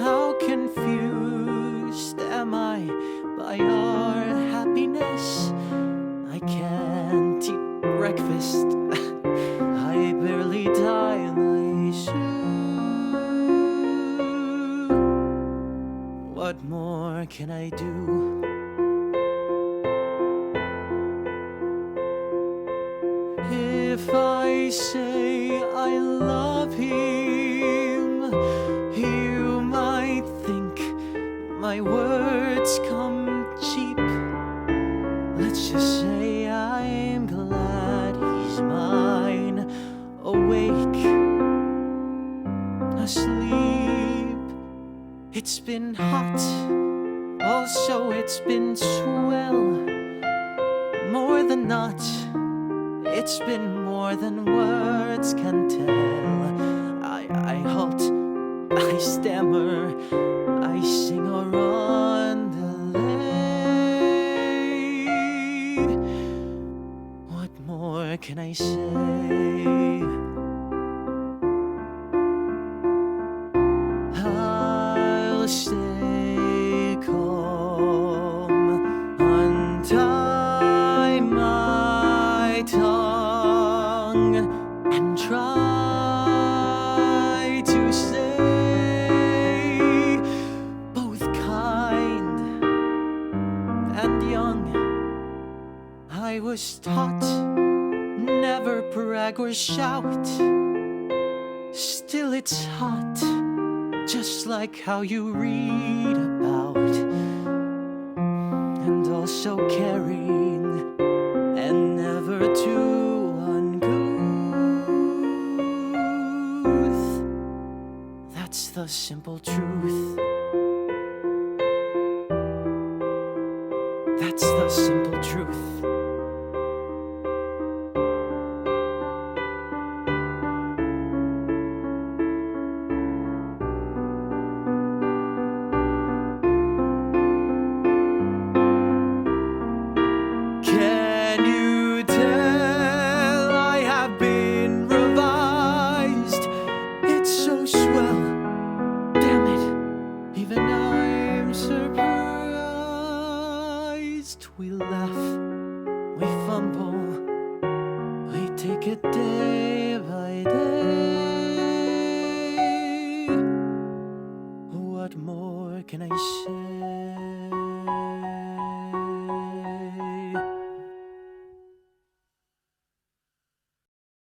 how confused am I by our happiness? I can't eat breakfast, I barely tie my shoe. What more can I do? If I say I love him, you might think my words come cheap. Let's just say I'm glad he's mine, awake, asleep. It's been hot, also it's been swell, more than not. It's been more than words can tell. I halt, I stammer, I sing a roundelay. What more can I say? I'll stay calm, untie my tongue, and try to stay both kind and young. I was taught never brag or shout, still it's hot, just like how you read about, and also caring and never too uncouth. That's the simple truth. That's the simple truth. Can you tell I have been revised? It's so swell, damn it, even I'm surprised. We laugh, we fumble, we take it day by day. What more can I say?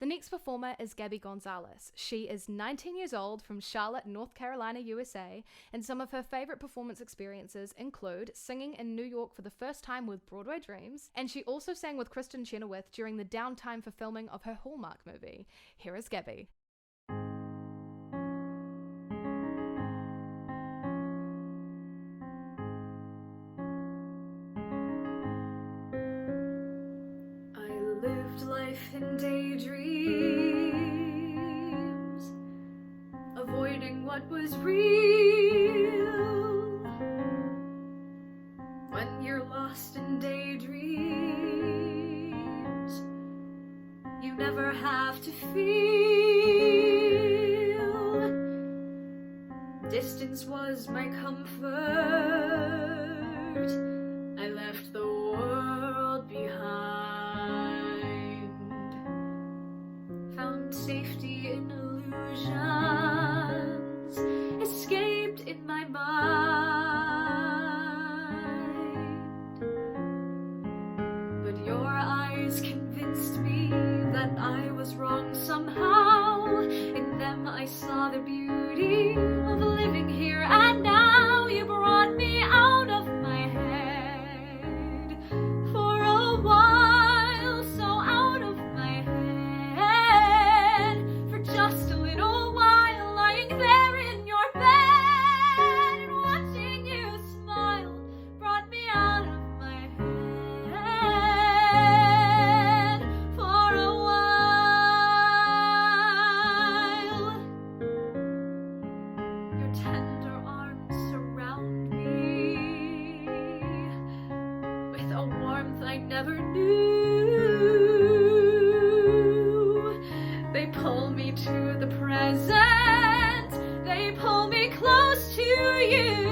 The next performer is Gabby Gonzalez. She is 19 years old from Charlotte, North Carolina, USA, and some of her favorite performance experiences include singing in New York for the first time with Broadway Dreams, and she also sang with Kristen Chenoweth during the downtime for filming of her Hallmark movie. Here is Gabby. Lived life in daydreams, avoiding what was real. When you're lost in daydreams, you never have to feel. Distance was my comfort. I left the world behind. safety in illusions escaped in my mind. But your eyes convinced me that I was wrong somehow. In them I saw the beauty of living here and now. You brought me out of my head for a while, so out of my head for just a little while, lying there in your bed and watching you smile brought me out of my head for a while. Your tender arms surround me with a warmth I never knew. They pull me to the present, they pull me close to you.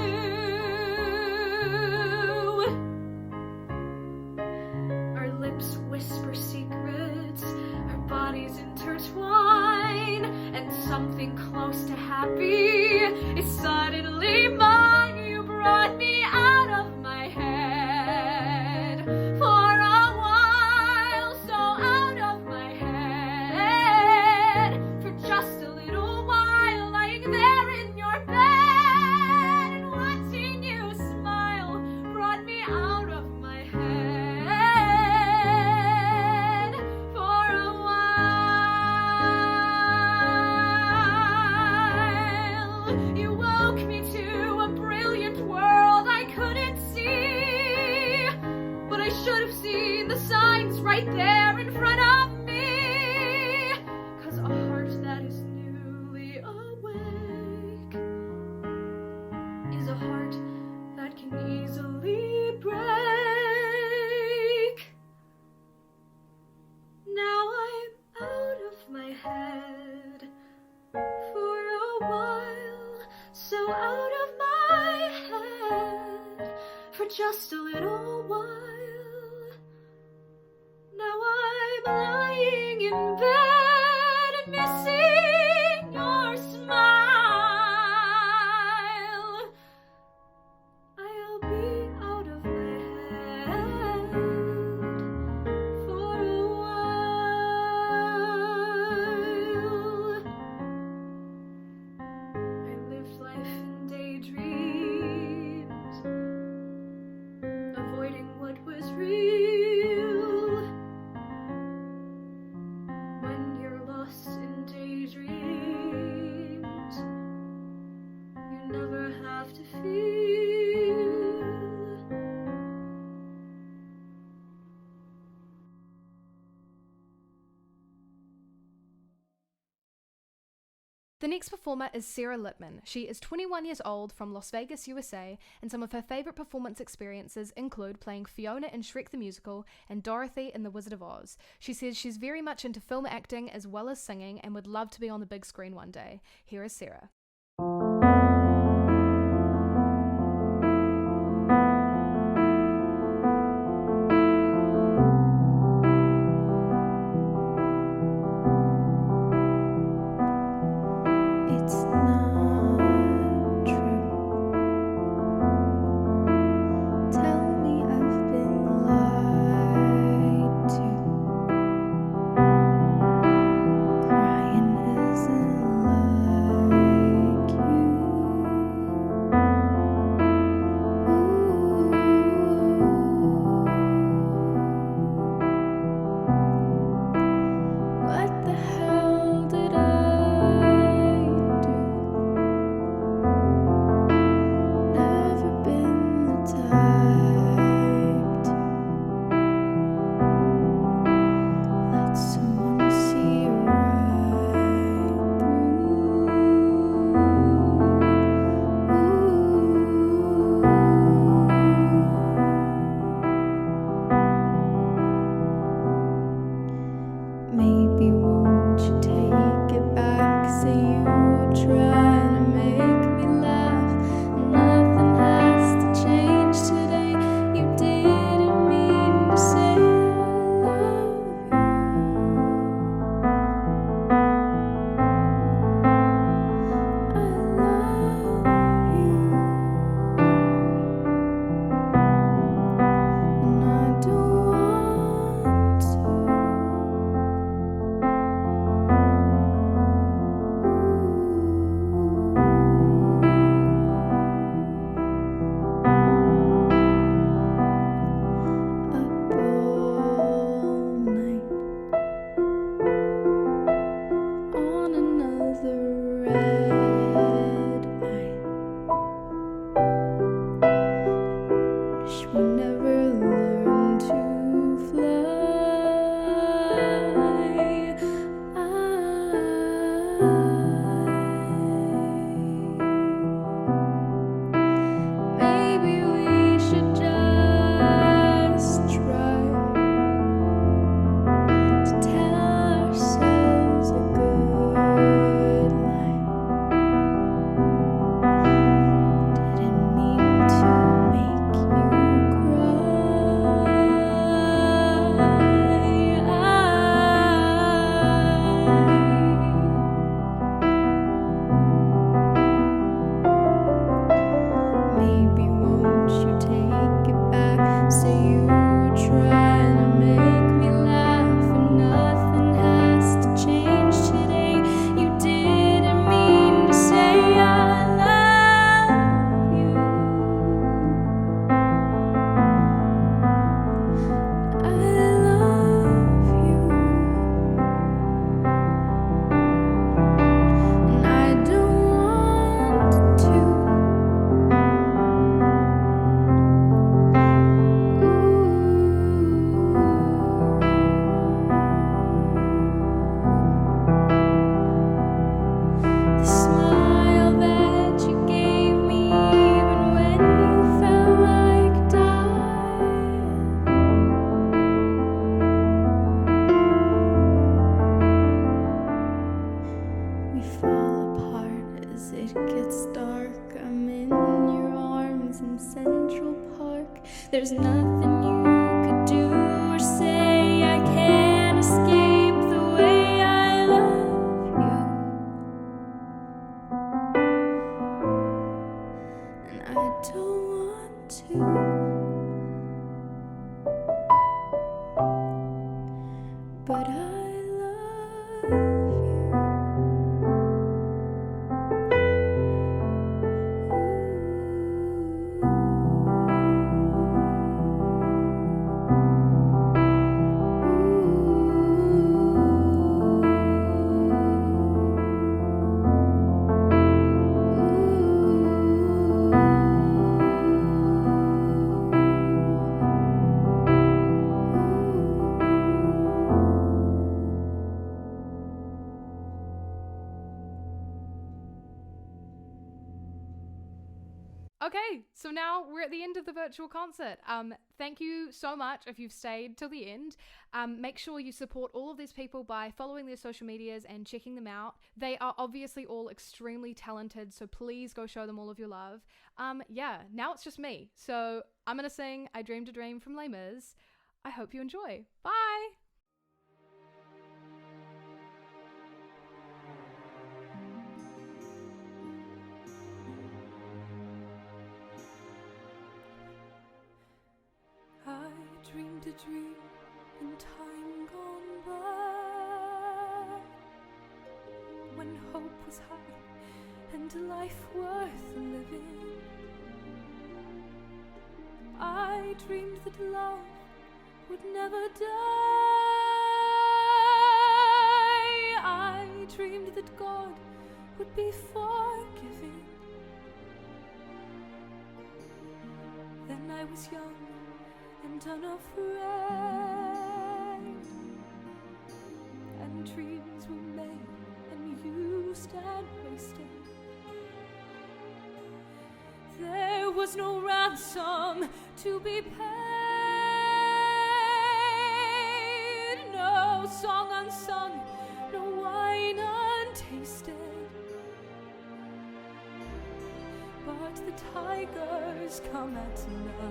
Our lips whisper secrets, our bodies intertwine, and something close to happy is suddenly mine. You brought me out of my head for a while, so out of my head for just a little while, lying there in your bed and watching you smile brought me out of my head for a while. You woke me to a brilliant world I couldn't see, but I should have seen the signs right there in front of me. 'Cause a heart that is newly awake is a heart that can easily break. Now I'm out of my head for a while, so out of my head for just a little while. Now I'm lying in bed and missing your smile. I'll be out of my head for a while. I lived life in daydreams, avoiding what was real. When you're lost in daydreams, you never have to feel. The next performer is Sarah Littman. She is 21 years old from Las Vegas, USA, and some of her favorite performance experiences include playing Fiona in Shrek the Musical and Dorothy in The Wizard of Oz. She says she's very much into film acting as well as singing and would love to be on the big screen one day. Here is Sarah. It's not true. Tell me I've been lied to. Crying isn't life. there's nothing you could do or say. I can't escape the way I love you, and I don't want to, but I love you. Okay, so now we're at the end of the virtual concert. Thank you so much if you've stayed till the end. Make sure you support all of these people by following their social medias and checking them out. They are obviously all extremely talented, so please go show them all of your love. Yeah, now it's just me. So I'm gonna sing I Dreamed a Dream from Les Mis. I hope you enjoy. Bye! I dreamed a dream in time gone by, when hope was high and life worth living. I dreamed that love would never die. I dreamed that God would be forgiving. Then I was young and unafraid, and dreams were made and used and wasted. There was no ransom to be paid, no song unsung, no wine untasted. But the tigers come at night,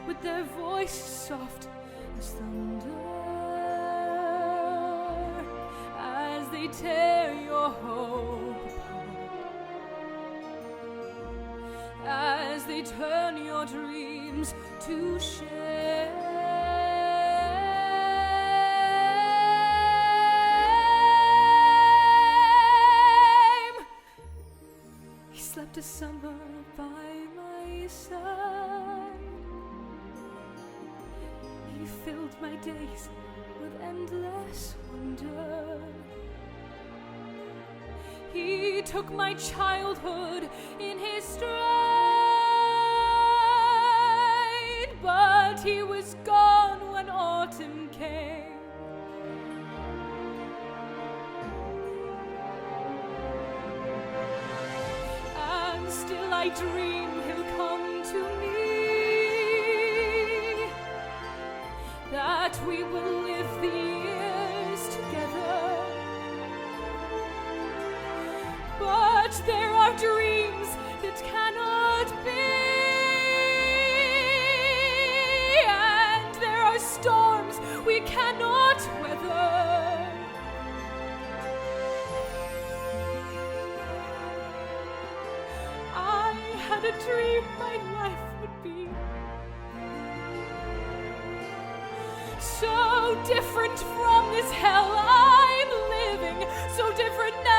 with their voice soft as thunder, as they tear your hope apart, as they turn your dreams to shame. He slept a summer by my side. He filled my days with endless wonder. He took my childhood in his stride, but he was gone when autumn came. And still I dream he'll come to me, that we will live the years together. But there are dreams that cannot be, and there are storms we cannot weather. I had a dream my life would be so different from this hell I'm living, so different now